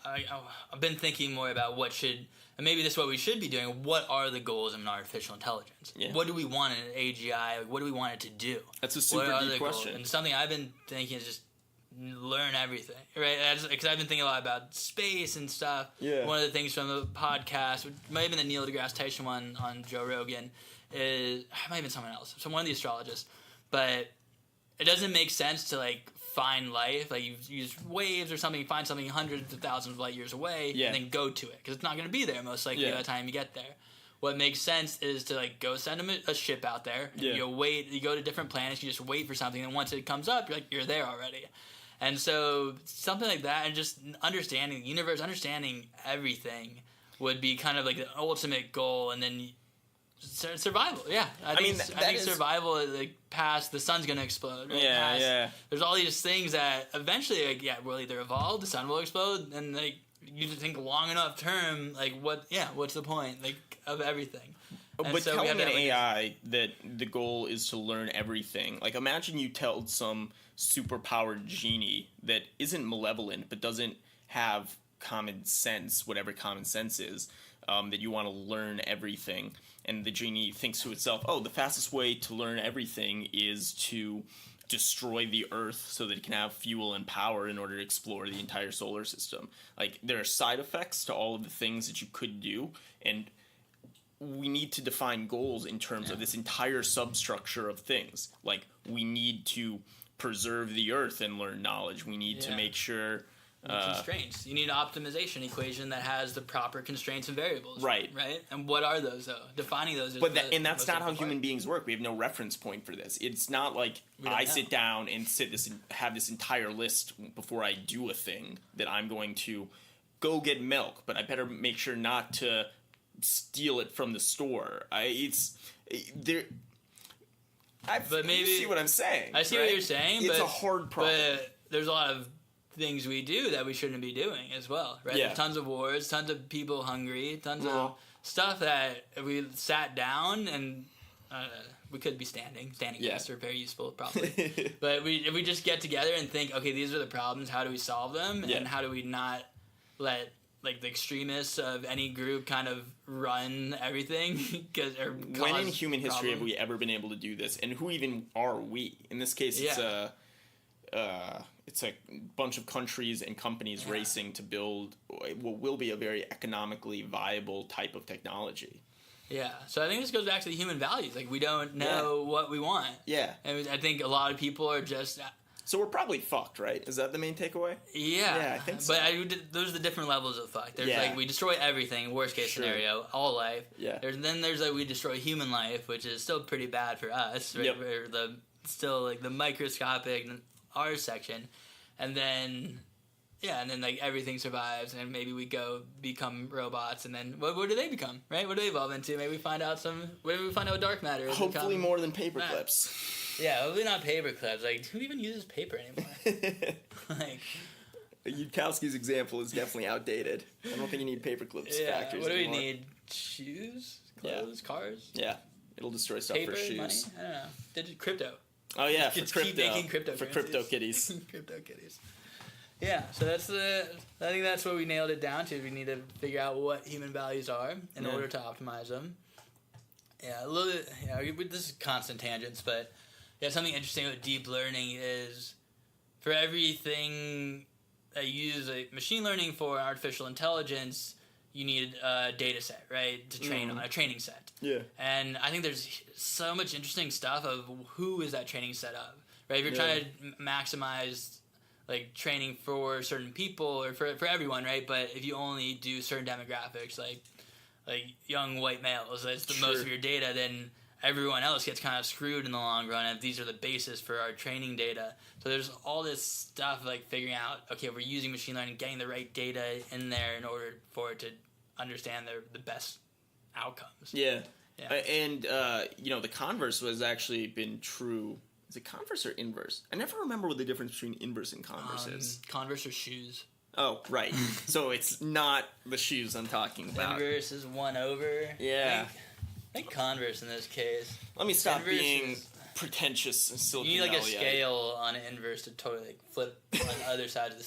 I've been thinking more about what should, and maybe this is what we should be doing. What are the goals of an artificial intelligence? Yeah. What do we want in an AGI? Like, what do we want it to do? That's a super deep question. Goals? And something I've been thinking is just learn everything, right? Because I've been thinking a lot about space and stuff. Yeah. One of the things from the podcast, which might have been the Neil deGrasse Tyson one on Joe Rogan, it might have been someone else. So one of the astrologists. But it doesn't make sense to, like, find life. Like, you use waves or something, find something hundreds of thousands of light years away, and then go to it. Because it's not going to be there, most likely, by the time you get there. What makes sense is to, like, go send them a ship out there. And you wait. You go to different planets. You just wait for something. And once it comes up, you're there already. And so something like that, and just understanding the universe, understanding everything would be kind of like the ultimate goal. And then survival, I think survival, like, past the sun's gonna explode. Right? There's all these things that eventually, like, we'll either evolve, the sun will explode, and, like, you just think long enough term, like, what's the point, like, of everything? And but so telling an AI that the goal is to learn everything, like, imagine you tell some superpowered genie that isn't malevolent but doesn't have common sense, whatever common sense is, that you want to learn everything. And the genie thinks to itself, the fastest way to learn everything is to destroy the Earth so that it can have fuel and power in order to explore the entire solar system. Like, there are side effects to all of the things that you could do, and we need to define goals in terms of this entire substructure of things. Like, we need to preserve the Earth and learn knowledge. We need to make sure... constraints. You need an optimization equation that has the proper constraints and variables. Right. And what are those, though? Defining those. And that's not how human beings work. We have no reference point for this. It's not like I sit down and have this entire list before I do a thing that I'm going to go get milk, but I better make sure not to steal it from the store. But maybe you see what I'm saying. I see right? what you're saying. It's a hard problem. But there's a lot of things we do that we shouldn't be doing as well, right? Yeah. There's tons of wars, tons of people hungry, tons of stuff that if we sat down and we could be standing guests are very useful probably. But if we just get together and think, okay, these are the problems, how do we solve them, and how do we not let like the extremists of any group kind of run everything? When in human history have we ever been able to do this, and who even are we? In this case, it's a bunch of countries and companies racing to build what will be a very economically viable type of technology. Yeah, so I think this goes back to the human values. Like, we don't know what we want. Yeah. And I think a lot of people are just... So we're probably fucked, right? Is that the main takeaway? Yeah. Yeah, I think so. But those are the different levels of fuck. There's like, we destroy everything, worst case scenario, all life. Yeah. There's like, we destroy human life, which is still pretty bad for us. Right? Yep. Still like the microscopic R section. And then... Yeah, and then like everything survives, and maybe we go become robots, and then what do they become, right? What do they evolve into? Maybe we find out what dark matter is. Hopefully more than paper clips. Yeah, hopefully not paper clips. Like, who even uses paper anymore? Like, Yudkowsky's example is definitely outdated. I don't think you need paper clips factories what do we anymore. need? Shoes? Clothes? Cars? Yeah, it'll destroy stuff paper, for shoes. Money? I don't know. Crypto. Oh yeah, Just for crypto. Keep making crypto for crypto kitties. Crypto kitties. Yeah, so I think that's what we nailed it down to. We need to figure out what human values are in order to optimize them. Yeah, a little bit, this is constant tangents, but something interesting with deep learning is for everything that you use like machine learning for artificial intelligence, you need a data set, right, to train on, a training set. Yeah. And I think there's so much interesting stuff of who is that training set of, right? If you're trying to maximize like training for certain people or for everyone, right? But if you only do certain demographics, like young white males, that's the most of your data, then everyone else gets kind of screwed in the long run if these are the basis for our training data. So there's all this stuff like figuring out, okay, we're using machine learning, getting the right data in there in order for it to understand the best outcomes. Yeah. And, the converse has actually been true. Is it converse or inverse? I never remember what the difference between inverse and converse is. Converse are shoes. Oh, right. So it's not the shoes I'm talking about. Inverse is 1 over. Yeah. I think converse in this case. Let me stop being pretentious and Silicon Valley. You need like a scale on an inverse to totally like flip on the other side of the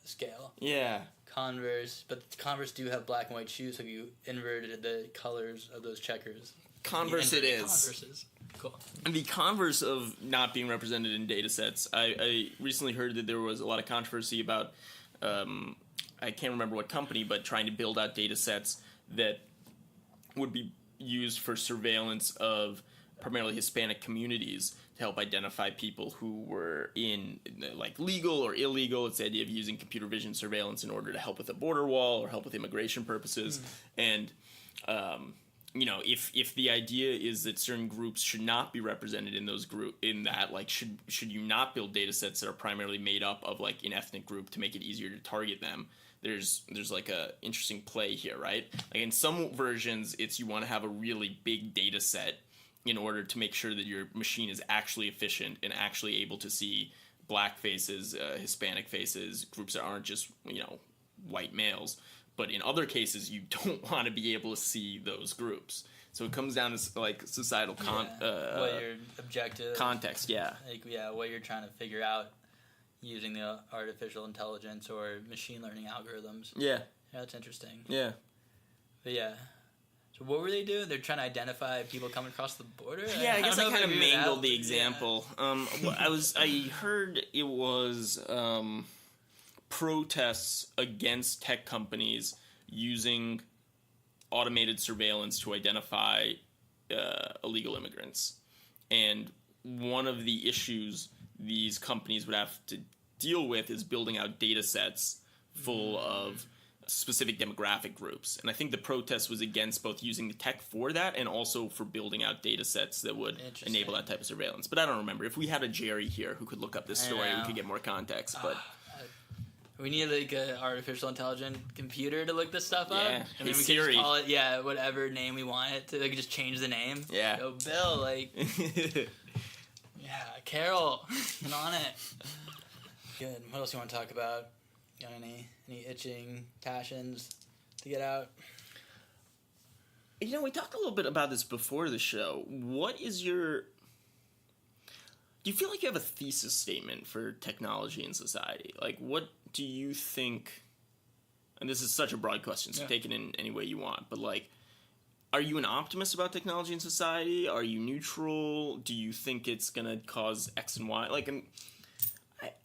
scale. Yeah. Converse, but Converse do have black and white shoes, so you inverted the colors of those checkers. Converse it is. Converses. Cool. And the converse of not being represented in data sets, I recently heard that there was a lot of controversy about, I can't remember what company, but trying to build out data sets that would be used for surveillance of primarily Hispanic communities to help identify people who were in like legal or illegal. It's the idea of using computer vision surveillance in order to help with a border wall or help with immigration purposes. And if the idea is that certain groups should not be represented in those should you not build data sets that are primarily made up of like an ethnic group to make it easier to target them? There's like a interesting play here, right? Like in some versions, it's you want to have a really big data set in order to make sure that your machine is actually efficient and actually able to see black faces, Hispanic faces, groups that aren't just white males. But in other cases, you don't want to be able to see those groups. So it comes down to like societal what your objective context, what you're trying to figure out using the artificial intelligence or machine learning algorithms. Yeah, that's interesting. Yeah, but yeah. So what were they doing? They're trying to identify people coming across the border. Yeah, I guess I kind of mangled the example. Yeah. I heard it was. Protests against tech companies using automated surveillance to identify illegal immigrants. And one of the issues these companies would have to deal with is building out data sets full of specific demographic groups. And I think the protest was against both using the tech for that and also for building out data sets that would enable that type of surveillance. But I don't remember. If we had a Jerry here who could look up this story, we could get more context. But we need like an artificial intelligent computer to look this stuff up. Yeah, and then we Siri. can just call it whatever name we want it to. Like just change the name. Yeah. Yo, Bill, like Carol, get on it. Good. What else you want to talk about? Got any itching passions to get out? You know, we talked a little bit about this before the show. What is your... Do you feel like you have a thesis statement for technology in society? Like, what do you think... And this is such a broad question, so take it in any way you want. But, like, are you an optimist about technology in society? Are you neutral? Do you think it's going to cause X and Y? Like,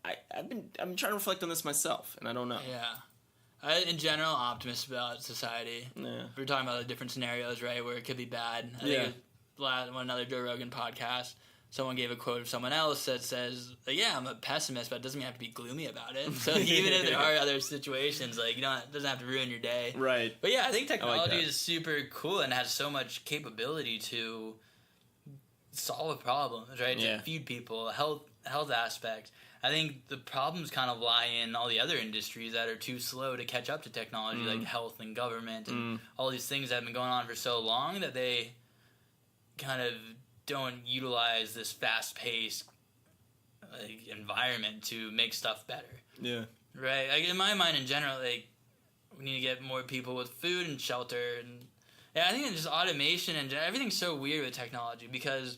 I've been trying to reflect on this myself, and I don't know. Yeah. In general, optimist about society. Yeah. We're talking about the different scenarios, right, where it could be bad. I think on another Joe Rogan podcast, someone gave a quote of someone else that says, I'm a pessimist, but it doesn't mean I have to be gloomy about it. So even if there are other situations, like, it doesn't have to ruin your day. Right. But yeah, I think technology is super cool and has so much capability to solve problems, right? To feed people, health aspect. I think the problems kind of lie in all the other industries that are too slow to catch up to technology, like health and government and all these things that have been going on for so long that they kind of don't utilize this fast-paced environment to make stuff better. Yeah. Right? Like, in my mind, in general, like, we need to get more people with food and shelter. And I think it's just automation and everything's so weird with technology because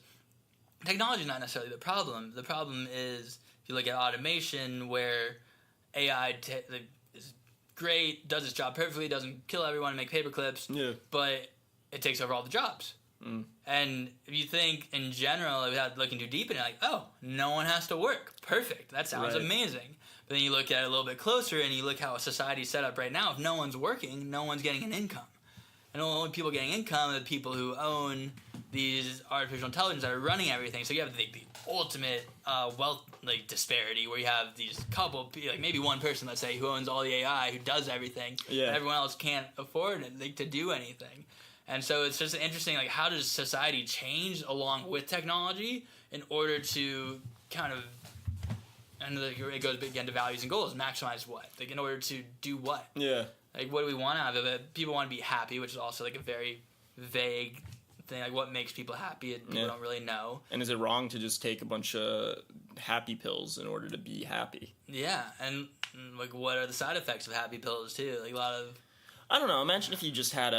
technology is not necessarily the problem. The problem is... You look at automation where AI is great, does its job perfectly, doesn't kill everyone and make paper clips, but it takes over all the jobs. And if you think in general, without looking too deep in it, like, no one has to work. Perfect. That sounds amazing. But then you look at it a little bit closer and you look how society's set up right now. If no one's working, no one's getting an income. And the only people getting income are the people who own these artificial intelligence that are running everything. So you have the ultimate wealth disparity where you have these couple, like maybe one person, let's say, who owns all the AI, who does everything, and everyone else can't afford it to do anything. And so it's just interesting, like, how does society change along with technology in order to kind of, and it goes again to values and goals, maximize what? Like, in order to do what? Yeah. Like, what do we want out of it? People want to be happy, which is also, like, a very vague thing. Like, what makes people happy? People don't really know. And is it wrong to just take a bunch of happy pills in order to be happy? Yeah, and, like, what are the side effects of happy pills, too? Like, a lot of... I don't know. Imagine if you just had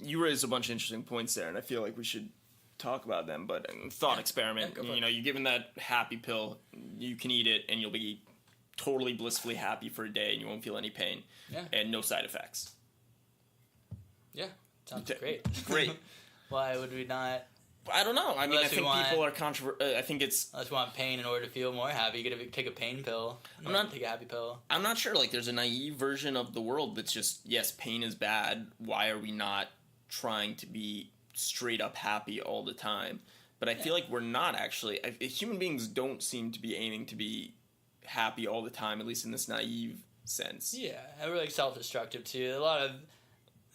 you raised a bunch of interesting points there, and I feel like we should talk about them, but thought experiment. You're given that happy pill, you can eat it, and you'll be totally blissfully happy for a day, and you won't feel any pain, and no side effects. Yeah, sounds great. Great. Why would we not? I don't know. I mean, I think people are I think it's... Unless you want pain in order to feel more happy, you gotta take a pain pill. Take a happy pill. I'm not sure. Like, there's a naive version of the world that's just, yes, pain is bad. Why are we not trying to be straight up happy all the time? But I feel like we're not actually. Human beings don't seem to be aiming to be happy all the time, at least in this naive sense. Yeah, and we're, like, self-destructive, too.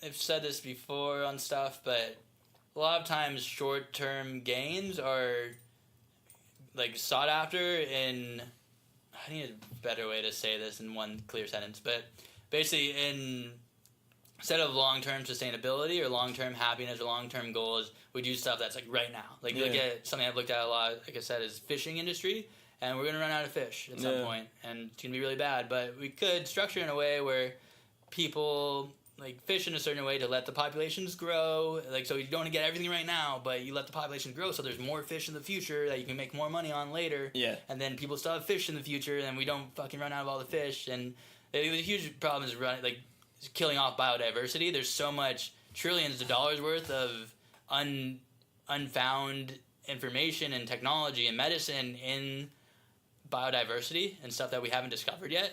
I've said this before on stuff, but a lot of times short-term gains are, like, sought after in... I need a better way to say this in one clear sentence, but basically instead of long-term sustainability or long-term happiness or long-term goals, we do stuff that's, like, right now. Like, look at something I've looked at a lot, like I said, is fishing industry, and we're going to run out of fish at some point, and it's going to be really bad, but we could structure in a way where people... like, fish in a certain way to let the populations grow. Like, so you don't get everything right now, but you let the population grow so there's more fish in the future that you can make more money on later. Yeah. And then people still have fish in the future, and we don't fucking run out of all the fish. And the huge problem is killing off biodiversity. There's so much trillions of dollars worth of unfound information and technology and medicine in biodiversity and stuff that we haven't discovered yet,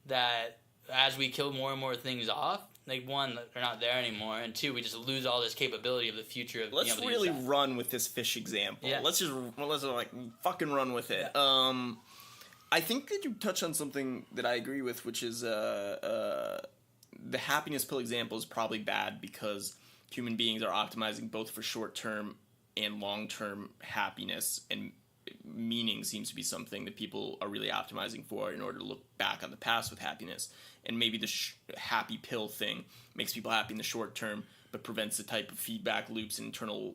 that as we kill more and more things off, like, one, they're not there anymore, and two, we just lose all this capability of the future of Let's really run with this fish example. Yeah. Let's fucking run with it. Yeah. I think that you touched on something that I agree with, which is the happiness pill example is probably bad because human beings are optimizing both for short-term and long-term happiness, and meaning seems to be something that people are really optimizing for in order to look back on the past with happiness. And maybe the happy pill thing makes people happy in the short term, but prevents the type of feedback loops and internal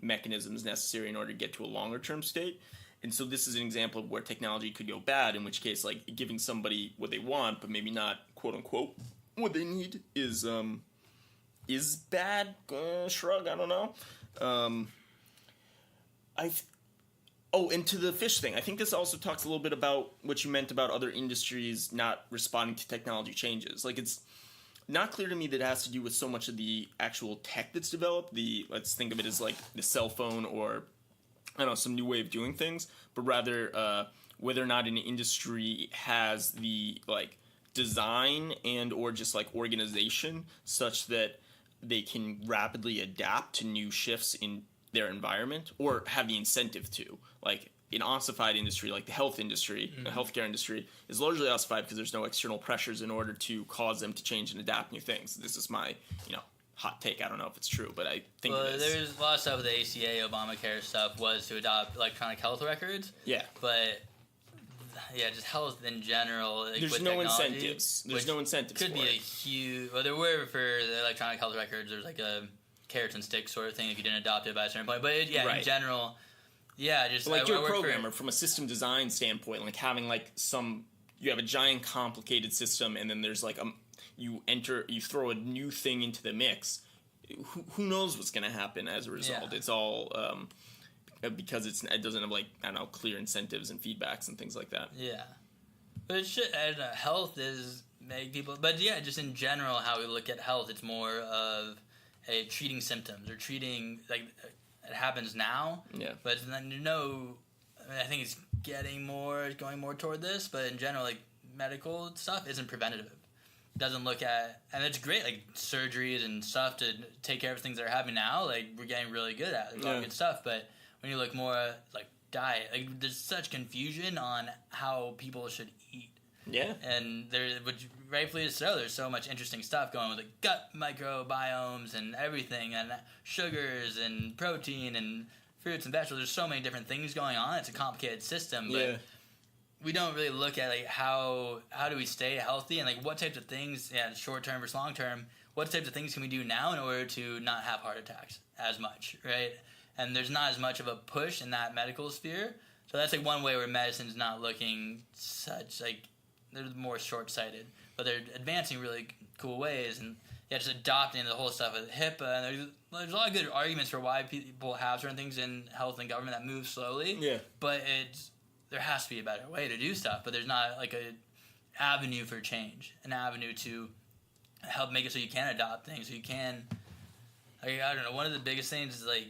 mechanisms necessary in order to get to a longer term state. And so this is an example of where technology could go bad, in which case, like, giving somebody what they want, but maybe not, quote unquote, what they need is bad. Shrug, I don't know. And to the fish thing, I think this also talks a little bit about what you meant about other industries not responding to technology changes. Like, it's not clear to me that it has to do with so much of the actual tech that's developed. Let's think of it as like the cell phone or, I don't know, some new way of doing things, but rather whether or not an industry has the like design and or just like organization such that they can rapidly adapt to new shifts in their environment or have the incentive to. Like an ossified industry like the health industry, the healthcare industry, is largely ossified because there's no external pressures in order to cause them to change and adapt new things. This is my, hot take. I don't know if it's true, but I think it is. There's a lot of stuff with the ACA, Obamacare stuff was to adopt electronic health records. Yeah. But yeah, just health in general. Like, there's no incentives. There's no incentives. Could be a huge. Well, there were for the electronic health records. There's like a carrots and sticks sort of thing if you didn't adopt it by a certain point. But right. In general, yeah, just like you're a programmer from a system design standpoint, like having like you have a giant complicated system, and then there's like you throw a new thing into the mix. Who knows what's going to happen as a result? Yeah. It's all because it doesn't have like, I don't know, clear incentives and feedbacks and things like that. Yeah, but it should. I don't know, health is make people, but yeah, just in general, how we look at health, it's more of treating symptoms or treating like it happens now. Yeah, but then I think it's going more toward this, but in general, like medical stuff isn't preventative. Doesn't look at, and it's great, like surgeries and stuff to take care of things that are happening now. Like we're getting really good at. There's a lot of good stuff, but when you look more like diet, like there's such confusion on how people should eat. Yeah, and which rightfully so. There's so much interesting stuff going with the gut microbiomes and everything, and sugars and protein and fruits and vegetables. There's so many different things going on. It's a complicated system, but we don't really look at like how do we stay healthy and like what types of things, short term versus long term. What types of things can we do now in order to not have heart attacks as much, right? And there's not as much of a push in that medical sphere. So that's like one way where medicine's not looking such like they're more short-sighted, but they're advancing really cool ways and just adopting the whole stuff with HIPAA. And there's a lot of good arguments for why people have certain things in health and government that move slowly. Yeah. But there has to be a better way to do stuff. But there's not like a avenue for change, an avenue to help make it so you can adopt things, so you can. Like, I don't know. One of the biggest things is like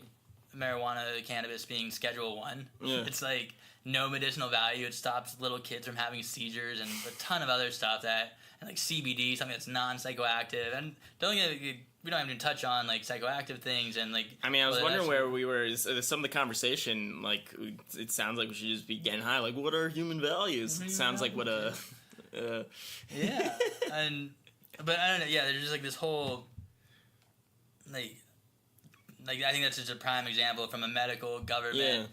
marijuana, cannabis being Schedule 1. Yeah. It's like no medicinal value. It stops little kids from having seizures and a ton of other stuff and like CBD, something that's non-psychoactive. And we don't even touch on like psychoactive things and like. I mean, I was wondering where we were. Some of the conversation, like it sounds like we should just be getting high. Like, what are human values? It sounds like what a. Yeah, but I don't know. Yeah, there's just like this whole like I think that's just a prime example from a medical, government,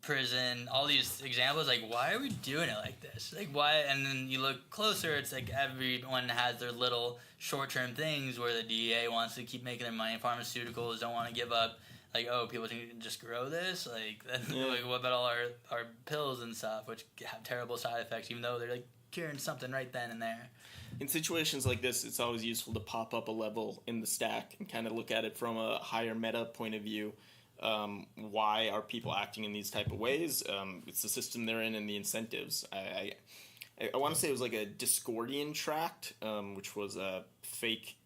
prison, all these examples. Like, why are we doing it like this? Like, why? And then you look closer, it's like everyone has their little short-term things where the DEA wants to keep making their money. Pharmaceuticals don't want to give up. Like, people can just grow this. Like, like what about all our pills and stuff, which have terrible side effects, even though they're like curing something right then and there. In situations like this, it's always useful to pop up a level in the stack and kind of look at it from a higher meta point of view. Why are people acting in these type of ways? It's the system they're in and the incentives. I want to say it was like a Discordian tract, which was a fake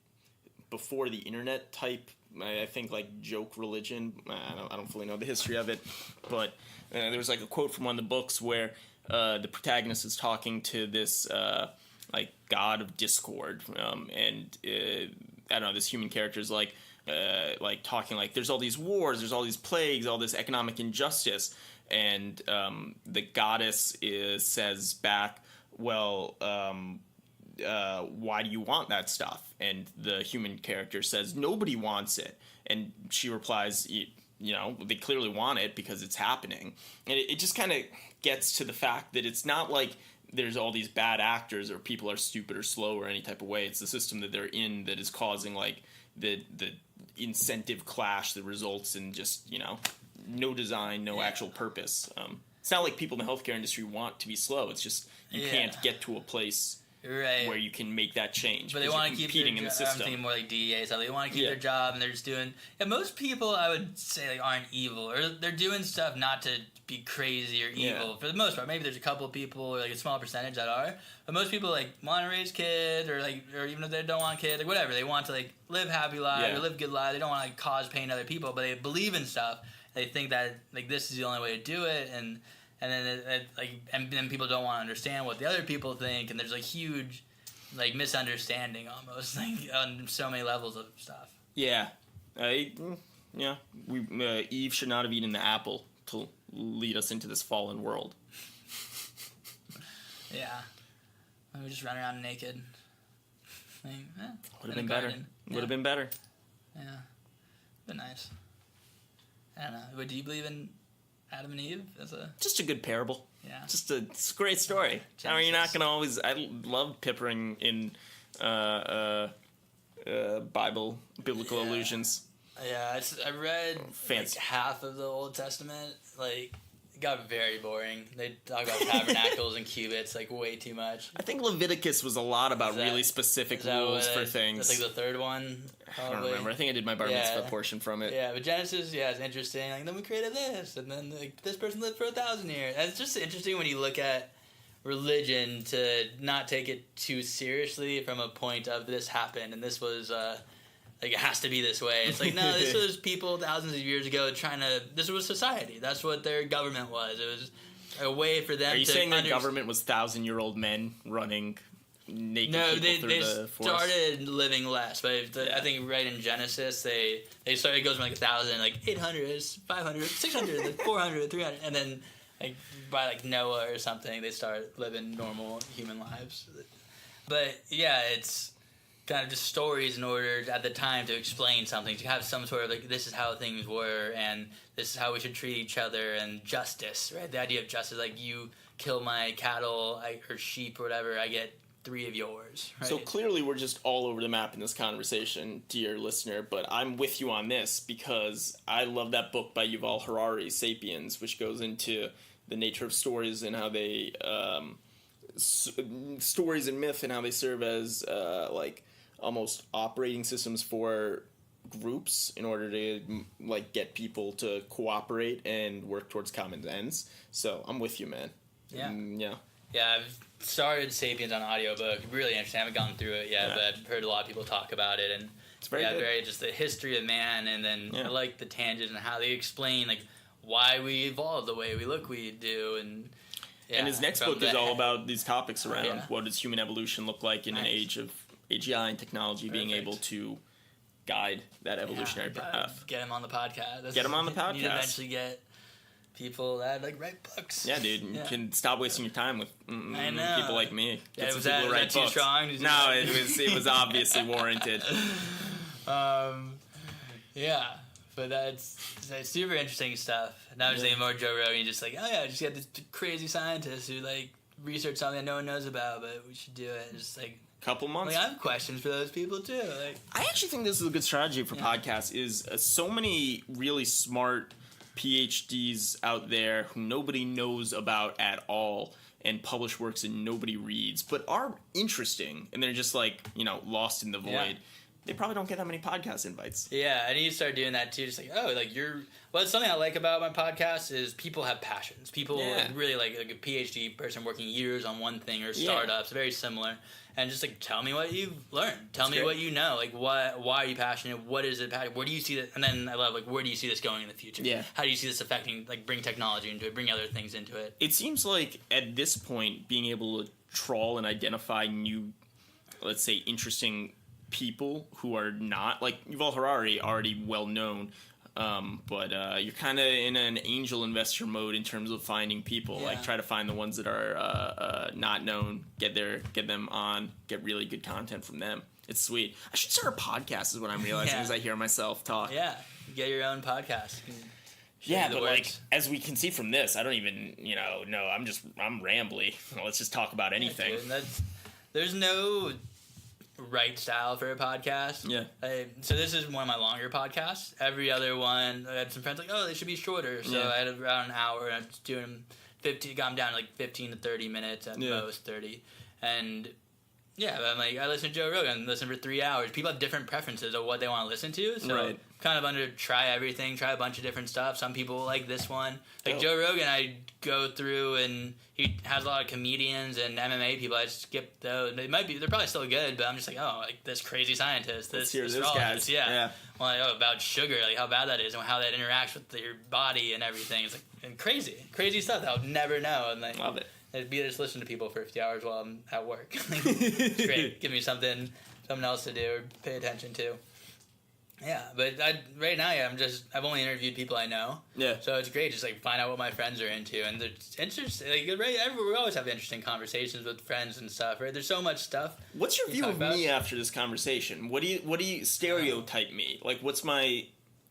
before the internet type, I think like joke religion. I don't fully know the history of it, but there was like a quote from one of the books where the protagonist is talking to this like god of discord, and I don't know, this human character is like talking like there's all these wars, there's all these plagues, all this economic injustice, and the goddess says back, well, why do you want that stuff? And the human character says, nobody wants it. And she replies, they clearly want it because it's happening. And it just kind of gets to the fact that it's not like there's all these bad actors or people are stupid or slow or any type of way. It's the system that they're in that is causing like the incentive clash that results in just, no design, no actual purpose. It's not like people in the healthcare industry want to be slow. It's just you can't get to a place where you can make that change. But they want to keep competing in the system. I'm thinking more like DEA, so they want to keep their job, and they're just doing. And most people, I would say, like, aren't evil, or they're doing stuff not to be crazy or evil. For the most part, maybe there's a couple of people, or like a small percentage that are, but most people like want to raise kids, or even if they don't want kids, like whatever, they want to like live happy lives or live good lives. They don't want to like cause pain to other people, but they believe in stuff. They think that like this is the only way to do it, and then people don't want to understand what the other people think, and there's like huge like misunderstanding almost like on so many levels of stuff. Yeah, Eve should not have eaten the apple to lead us into this fallen world. Yeah, we just run around naked. Like, would have been better. Would have been better. Yeah, been nice. I don't know. But do you believe in Adam and Eve as just a good parable? Yeah, it's a great story. How are you not gonna always? I love peppering in biblical allusions. Yeah, I read like half of the Old Testament. Like, it got very boring. They talk about tabernacles and cubits like way too much. I think Leviticus was a lot about really specific rules for things. That's like the third one. Probably. I don't remember. I think I did my bar mitzvah portion from it. Yeah, but Genesis, is interesting. Like, then we created this, and then like, this person lived for 1,000 years. And it's just interesting when you look at religion to not take it too seriously from a point of this happened and this was like it has to be this way. It's like, no, this was people thousands of years ago this was society. That's what their government was. It was a way for them to... Are you saying their government was 1,000-year-old men running naked people through the forest? No, they started living less. But I think right in Genesis, they started, it goes from like 1,000, like 800, 500, 600, like 400, 300, and then like by like Noah or something, they start living normal human lives. But yeah, it's kind of just stories in order at the time to explain something, to have some sort of like, this is how things were and this is how we should treat each other, and justice, right? The idea of justice, like you kill my cattle or sheep or whatever, I get 3 of yours. Right? So clearly we're just all over the map in this conversation, dear listener, but I'm with you on this because I love that book by Yuval Harari, Sapiens, which goes into the nature of stories and how they stories and myth and how they serve as like almost operating systems for groups in order to like get people to cooperate and work towards common ends. So I'm with you, man. Yeah. I've started Sapiens on audiobook. Really interesting. I haven't gone through it yet, but I've heard a lot of people talk about it, and it's very good. Very just the history of man, and then I like the tangents and how they explain like why we evolved the way we do, and his next book is all about these topics around what does human evolution look like in an age of AGI and technology being able to guide that evolutionary path. Get him on the podcast. Get him on the podcast. You need to eventually get people that like write books. Yeah, dude. You can stop wasting your time with people like me. Get some people who write books. Too strong? No, it was obviously warranted. But that's super interesting stuff. Now I'm just thinking more Joe Rogan, just like, just get this crazy scientist who like research something that no one knows about, but we should do it. Just like couple months. Like, I have questions for those people too. Like, I actually think this is a good strategy for podcasts. Is so many really smart PhDs out there who nobody knows about at all and publish works that nobody reads, but are interesting, and they're just like lost in the void. Yeah. They probably don't get that many podcast invites. Yeah, I need to start doing that too. Just like, it's something I like about my podcast is people have passions. People really like a PhD person working years on one thing, or startups, very similar. And just like, tell me what you've learned. Tell me what you know. Like, why are you passionate? What is it? Where do you see that? And then I love, like, where do you see this going in the future? Yeah. How do you see this affecting, like, bring technology into it, bring other things into it? It seems like at this point, being able to trawl and identify new, let's say, interesting people who are not, like, Yuval Harari, already well known, but you're kind of in an angel investor mode in terms of finding people. Like, try to find the ones that are not known, get them on, get really good content from them. It's sweet. I should start a podcast is what I'm realizing as I hear myself talk. Yeah, get your own podcast. Yeah, but like, as we can see from this, I don't even, no, I'm rambly. Let's just talk about anything. Yeah, there's no right style for a podcast. Yeah. So this is one of my longer podcasts. Every other one, I had some friends like, they should be shorter. So I had around an hour, and I'm just doing them got them down to like 15 to 30 minutes at most, 30. And yeah, I'm like, I listen to Joe Rogan, listen for 3 hours. People have different preferences of what they want to listen to. So kind of try everything, try a bunch of different stuff. Some people like this one. Like Joe Rogan, I go through and he has a lot of comedians and MMA people. I skip those. They're probably still good, but I'm just like, oh, like this crazy scientist, this guys. Yeah. Well, like, about sugar, like how bad that is and how that interacts with your body and everything. It's like and crazy stuff that I'll never know. And like, love it. I'd be just listen to people for 50 hours while I'm at work. It's great. Give me something else to do or pay attention to. Yeah, but right now, I've only interviewed people I know. Yeah. So it's great, just like find out what my friends are into, and it's interesting. Like, we always have interesting conversations with friends and stuff, right? There's so much stuff. What's your view of me after this conversation? What do you stereotype me? Like, what's my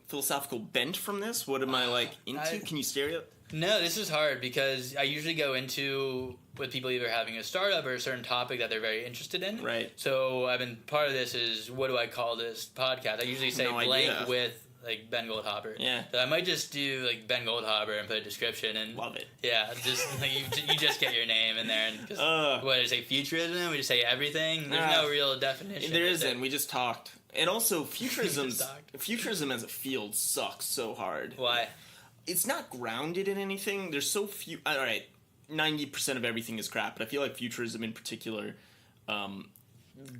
philosophical bent from this? What am I like into? Can you stereotype? No, this is hard because I usually go into with people either having a startup or a certain topic that they're very interested in. Right. So part of this is, what do I call this podcast? I usually say blank with like Ben Goldhaber. Yeah. So I might just do like Ben Goldhaber and put a description and love it. Yeah, just like you just get your name in there and what did I say, futurism? We just say everything. There's no real definition. There isn't. We just talked. And also futurism as a field sucks so hard. Why? It's not grounded in anything. There's so few. All right, 90% of everything is crap, but I feel like futurism in particular,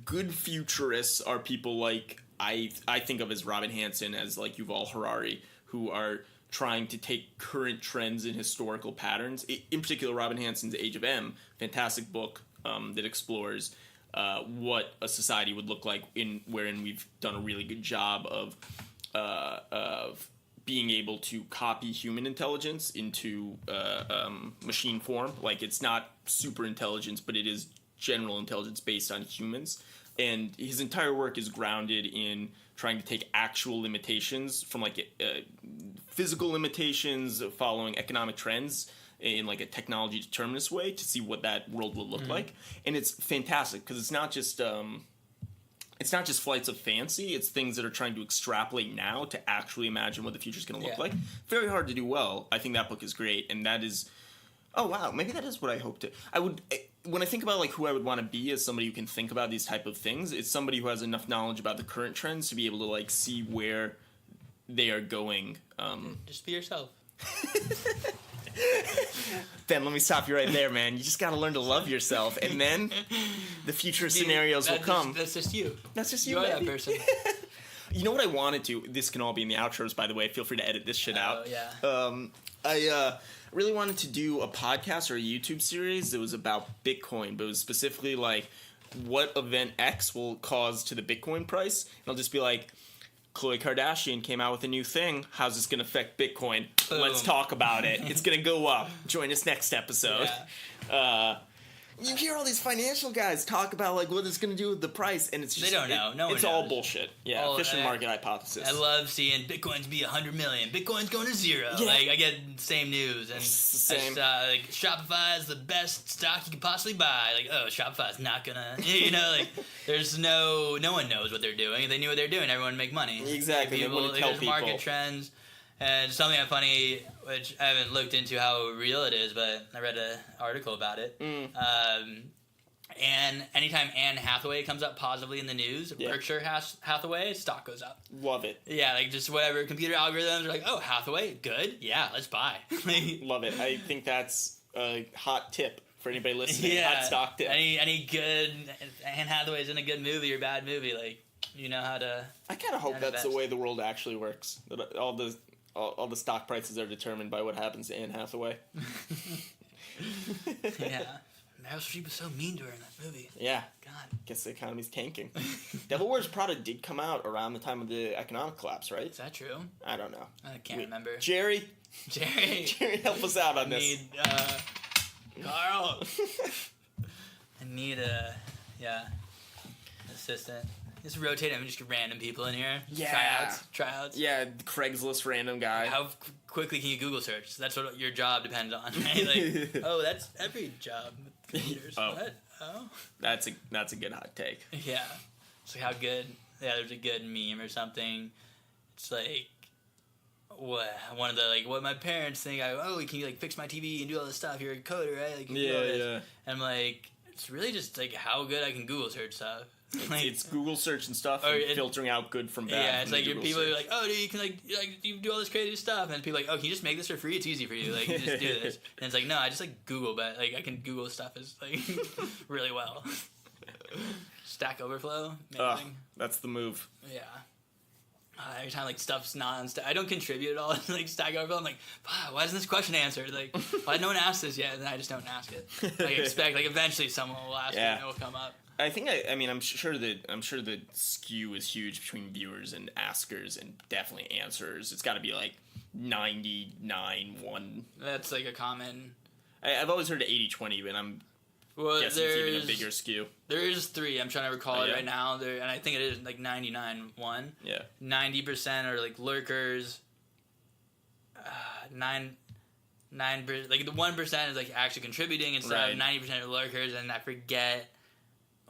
good futurists are people like I think of as Robin Hanson, as like Yuval Harari, who are trying to take current trends and historical patterns. In particular, Robin Hanson's Age of M, fantastic book that explores what a society would look like wherein we've done a really good job of being able to copy human intelligence into machine form. Like, it's not super intelligence, but it is general intelligence based on humans. And his entire work is grounded in trying to take actual limitations from like physical limitations, following economic trends in like a technology determinist way to see what that world will look like. And it's fantastic because it's not just flights of fancy. It's things that are trying to extrapolate now to actually imagine what the future is going to look like. Very hard to do well. I think that book is great, and that is. Oh wow, maybe that is what I hope to. When I think about like who I would want to be as somebody who can think about these type of things, it's somebody who has enough knowledge about the current trends to be able to like see where they are going. Just be yourself. Ben, let me stop you right there, man. You just got to learn to love yourself, and then the future scenarios will come. That's just you. That's just you, You're that person. You know what I wanted to? This can all be in the outros, by the way. Feel free to edit this shit out. Oh, yeah. I really wanted to do a podcast or a YouTube series that was about Bitcoin, but it was specifically like what event X will cause to the Bitcoin price. And I'll just be like, Khloe Kardashian came out with a new thing. How's this going to affect Bitcoin? Boom. Let's talk about it. It's going to go up. Join us next episode. Yeah. You hear all these financial guys talk about like what it's going to do with the price, and it's just they don't know. No one it's knows. All bullshit. Yeah, efficient market hypothesis. I love seeing Bitcoin's be 100 million. Bitcoin's going to zero. Yeah. Like I get the same news, and same. Like Shopify is the best stock you could possibly buy. Like, oh, Shopify's not gonna. Like there's no one knows what they're doing. If they knew what they're doing, everyone would make money. Exactly. They wouldn't tell people. Market trends. And something funny, which I haven't looked into how real it is, but I read an article about it. And anytime Anne Hathaway comes up positively in the news, Berkshire Hathaway, stock goes up. Love it. Yeah, like just whatever computer algorithms are like, oh, Hathaway, good? Yeah, let's buy. Love it. I think that's a hot tip for anybody listening. Yeah. Hot stock tip. Any good Anne Hathaway's in a good movie or bad movie, like, you know how to. I kind of hope that's the way the world actually works. That all the stock prices are determined by what happens to Anne Hathaway. Yeah. Meryl Streep was so mean to her in that movie. Yeah. God. Guess the economy's tanking. Devil Wears Prada did come out around the time of the economic collapse, right? Is that true? I don't know. I can't remember. Jerry, help us out on this. Carl. I need assistant. Just rotate them, just get random people in here. Yeah. Tryouts. Yeah, Craigslist random guy. How quickly can you Google search? That's what your job depends on, right? Like, oh, that's every job with computers. What? Oh. That's a good hot take. Yeah. It's like how good. Yeah, there's a good meme or something. It's like, one of the like what my parents think. Can you like fix my TV and do all this stuff? You're a coder, right? Like, you do all this. Yeah. And I'm like, it's really just like how good I can Google search stuff. Like, It's Google search and stuff, and filtering out good from bad. Yeah, it's from like Google people search. are like, dude, you can like you do all this crazy stuff, and people are like, can you just make this for free? It's easy for you, like you just do this. And it's like, no, I just like Google, but like I can Google stuff is like really well. Stack Overflow, amazing. That's the move. Yeah. Every time like stuff's not I don't contribute at all to like Stack Overflow. I'm like, why isn't this question answered? Like, why no one asked this yet? And then I just don't ask it. Like expect like eventually someone will ask it and it will come up. I think I mean I'm sure the skew is huge between viewers and askers and definitely answers. It's got to be like 99-1. That's like a common. I've always heard 80-20, but I'm guessing it's even a bigger skew. There is 3. I'm trying to recall it right now. And I think it is like 99-1. Yeah. 90% are like lurkers. 9 like the 1% is like actually contributing and stuff. 90% are lurkers, and I forget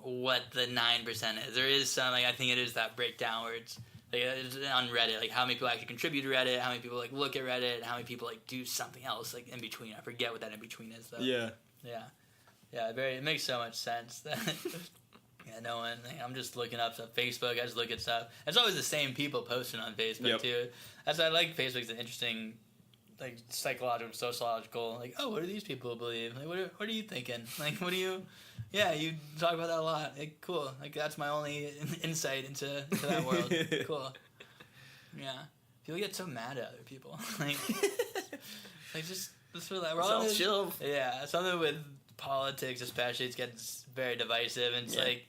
what the 9% is. There is some like I think it is that breakdown where it's like it's on Reddit, like how many people actually contribute to Reddit, how many people like look at Reddit, how many people like do something else like in between. I forget what that in between is though. Yeah. It makes so much sense that no one. Like, I'm just looking up stuff. Facebook, I just look at stuff. It's always the same people posting on Facebook too. That's why I like Facebook's an interesting, like psychological, sociological. Like, what do these people believe? Like, what are you thinking? Like, what do you? Yeah, you talk about that a lot. Like, cool. Like, that's my only insight into that world. Cool. Yeah. People get so mad at other people. Like just for that. We're all chill. Yeah, something with politics, especially, it gets very divisive, and it's like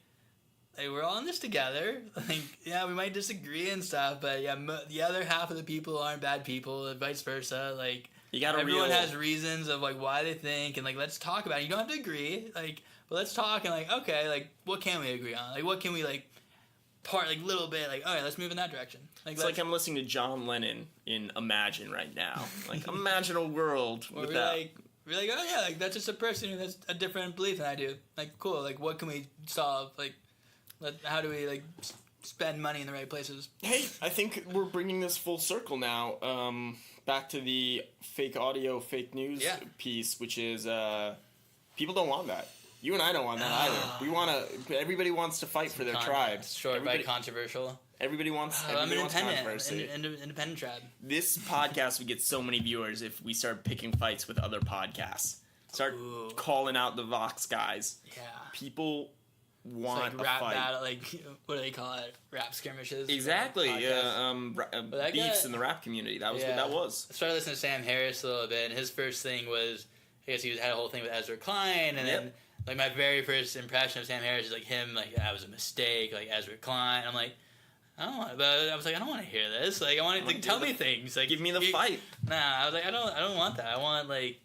we're all in this together. Like, yeah, we might disagree and stuff, but the other half of the people aren't bad people, and vice versa. Like, everyone has reasons of like why they think, and like let's talk about it. You don't have to agree, like, but let's talk and like, okay, like what can we agree on? Like, what can we like part like little bit? Like, all right, let's move in that direction. Like, it's like I'm listening to John Lennon in Imagine right now. Like, imagine a world with that. We're like, oh yeah, like that's just a person who has a different belief than I do. Like, cool. Like, what can we solve? Like, how do we like spend money in the right places? Hey, I think we're bringing this full circle now. Back to the fake audio, fake news piece, which is people don't want that. You and I don't want that either. Everybody wants to fight for their tribe. Short by controversial. Everybody wants. I'm wants independent. Independent tribe. This podcast would get so many viewers if we start picking fights with other podcasts. Start calling out the Vox guys. Yeah. People want like rap a fight. Battle, like what do they call it? Rap skirmishes. Exactly. Beefs in the rap community. That was what that was. I started listening to Sam Harris a little bit, and his first thing was, I guess he had a whole thing with Ezra Klein, and then like my very first impression of Sam Harris is like him, like that was a mistake, like Ezra Klein. I'm like, I don't want to hear this. Like, I want to like tell me things. Like, give me the fight. Nah, I was like, I don't want that. I want like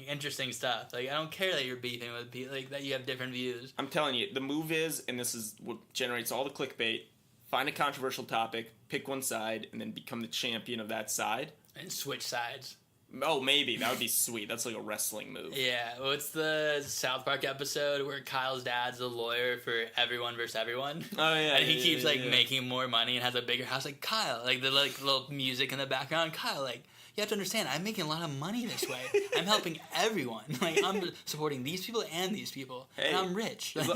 interesting stuff. Like, I don't care that you're beefing with people, like that you have different views. I'm telling you, the move is, and this is what generates all the clickbait. Find a controversial topic, pick one side, and then become the champion of that side. And switch sides. Oh, maybe. That would be sweet. That's like a wrestling move. Yeah. Well, it's the South Park episode where Kyle's dad's a lawyer for everyone versus everyone. Oh, yeah. And he keeps, making more money and has a bigger house. Like, Kyle, like, the little music in the background. Kyle, like, you have to understand, I'm making a lot of money this way. I'm helping everyone. Like, I'm supporting these people and these people. Hey, and I'm rich. As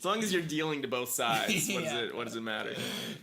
long as you're dealing to both sides, what does it matter?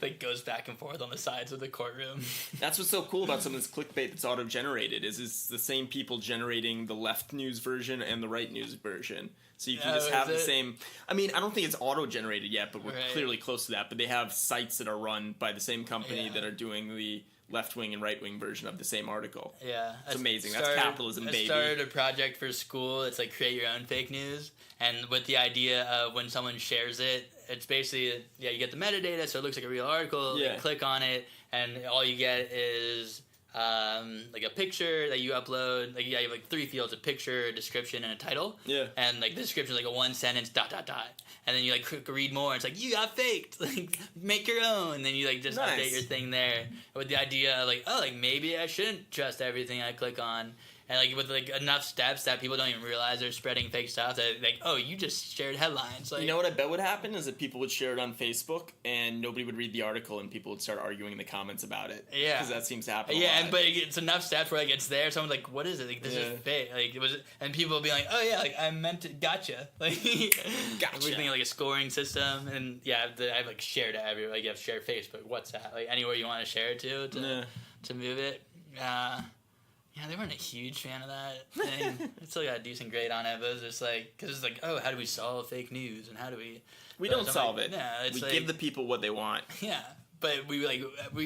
Like, goes back and forth on the sides of the courtroom. That's what's so cool about some of this clickbait that's auto-generated, is it's the same people generating the left news version and the right news version. So you can just have the same... I mean, I don't think it's auto-generated yet, but we're clearly close to that. But they have sites that are run by the same company that are doing the left-wing and right-wing version of the same article. Yeah. It's amazing. That's capitalism, baby. I started a project for school. It's like create your own fake news. And with the idea of when someone shares it, it's basically, you get the metadata, so it looks like a real article. Yeah. You click on it, and all you get is like a picture that you upload. Like, you have like 3 fields: a picture, a description, and a title. Yeah. And like the description is like a 1-sentence ... And then you like read more. It's like, you got faked. Like, make your own. And then you like just update your thing there with the idea of like, maybe I shouldn't trust everything I click on. And like with like enough steps that people don't even realize they're spreading fake stuff. That like, oh, you just shared headlines. Like, you know what I bet would happen is that people would share it on Facebook and nobody would read the article and people would start arguing in the comments about it. Yeah, because that seems to happen. Yeah, a lot. But it's enough steps where like it's there. Someone's like, what is it? Like this is fake. Like it was, and people will be like, oh yeah, like I meant to, gotcha. Like gotcha. Everything like a scoring system, and yeah, I've like shared it everywhere. Like you have shared Facebook, WhatsApp, like anywhere you want to share it to move it. Yeah, they weren't a huge fan of that thing. I still got a decent grade on it, but it was just like, because it's like, oh, how do we solve fake news, and how do we? We don't solve it. Yeah, we like, give the people what they want. Yeah, but we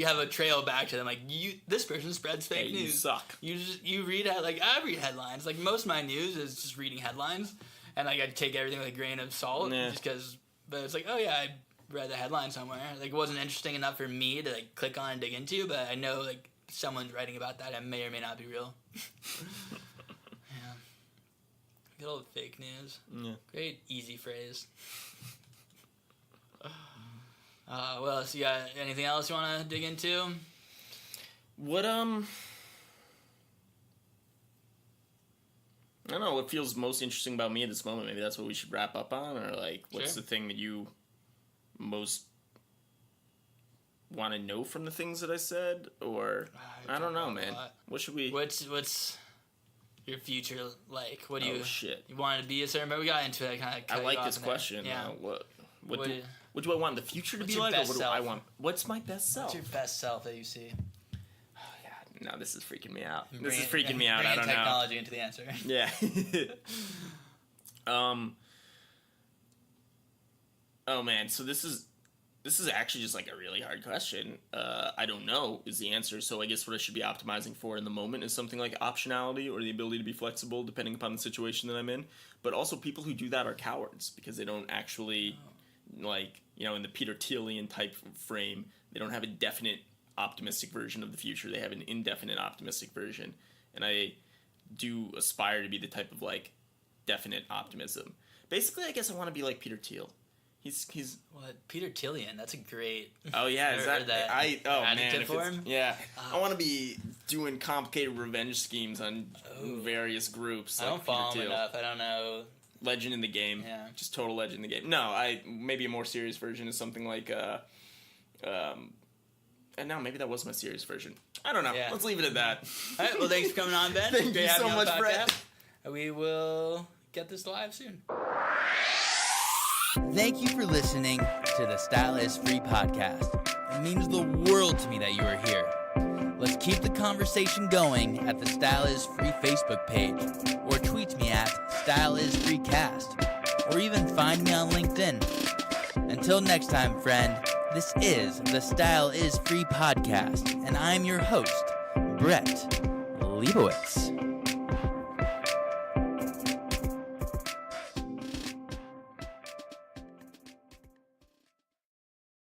have a trail back to them. Like this person spreads fake news. You suck. You read like I read headlines. Like most of my news is just reading headlines, and like I take everything with a grain of salt, just because. But it's like, oh yeah, I read the headline somewhere. Like it wasn't interesting enough for me to like click on and dig into, but I know like. Someone's writing about that and may or may not be real. Yeah. Good old fake news. Yeah. Great easy phrase. Well, so you got anything else you want to dig into? What, I don't know, what feels most interesting about me at this moment? Maybe that's what we should wrap up on, or like, what's the thing that you most want to know from the things that I said, or I don't know, man. What should we? What's your future like? What do you? Oh shit! You wanted to be a certain, but we got into it kind of. I like this question. Yeah. What do I want the future to be like, or what do I want? What's my best self? What's your best self that you see? Oh yeah, no, this is freaking me out. This is freaking me out. I don't know. Technology into the answer. Yeah. Oh man, so this is actually just like a really hard question. I don't know is the answer. So I guess what I should be optimizing for in the moment is something like optionality or the ability to be flexible depending upon the situation that I'm in. But also people who do that are cowards because they don't actually like, in the Peter Thielian type frame, they don't have a definite optimistic version of the future. They have an indefinite optimistic version. And I do aspire to be the type of like definite optimism. Basically, I guess I want to be like Peter Thiel. He's what, Peter Thielian? That's a great. Oh yeah, is that adjective for him? Yeah, I want to be doing complicated revenge schemes on various groups. I don't follow him enough. I don't know. Legend in the game. Yeah, just total legend in the game. No, maybe a more serious version is something like and now maybe that was my serious version. I don't know. Yeah. Let's leave it at that. All right. Well, thanks for coming on, Ben. Thank you so much, Brett. We will get this live soon. Thank you for listening to the Style is Free podcast. It means the world to me that you are here. Let's keep the conversation going at the Style is Free Facebook page, or tweet me at StyleIsFreeCast, or even find me on LinkedIn. Until next time, friend, this is the Style is Free podcast, and I'm your host, Brett Leibowitz.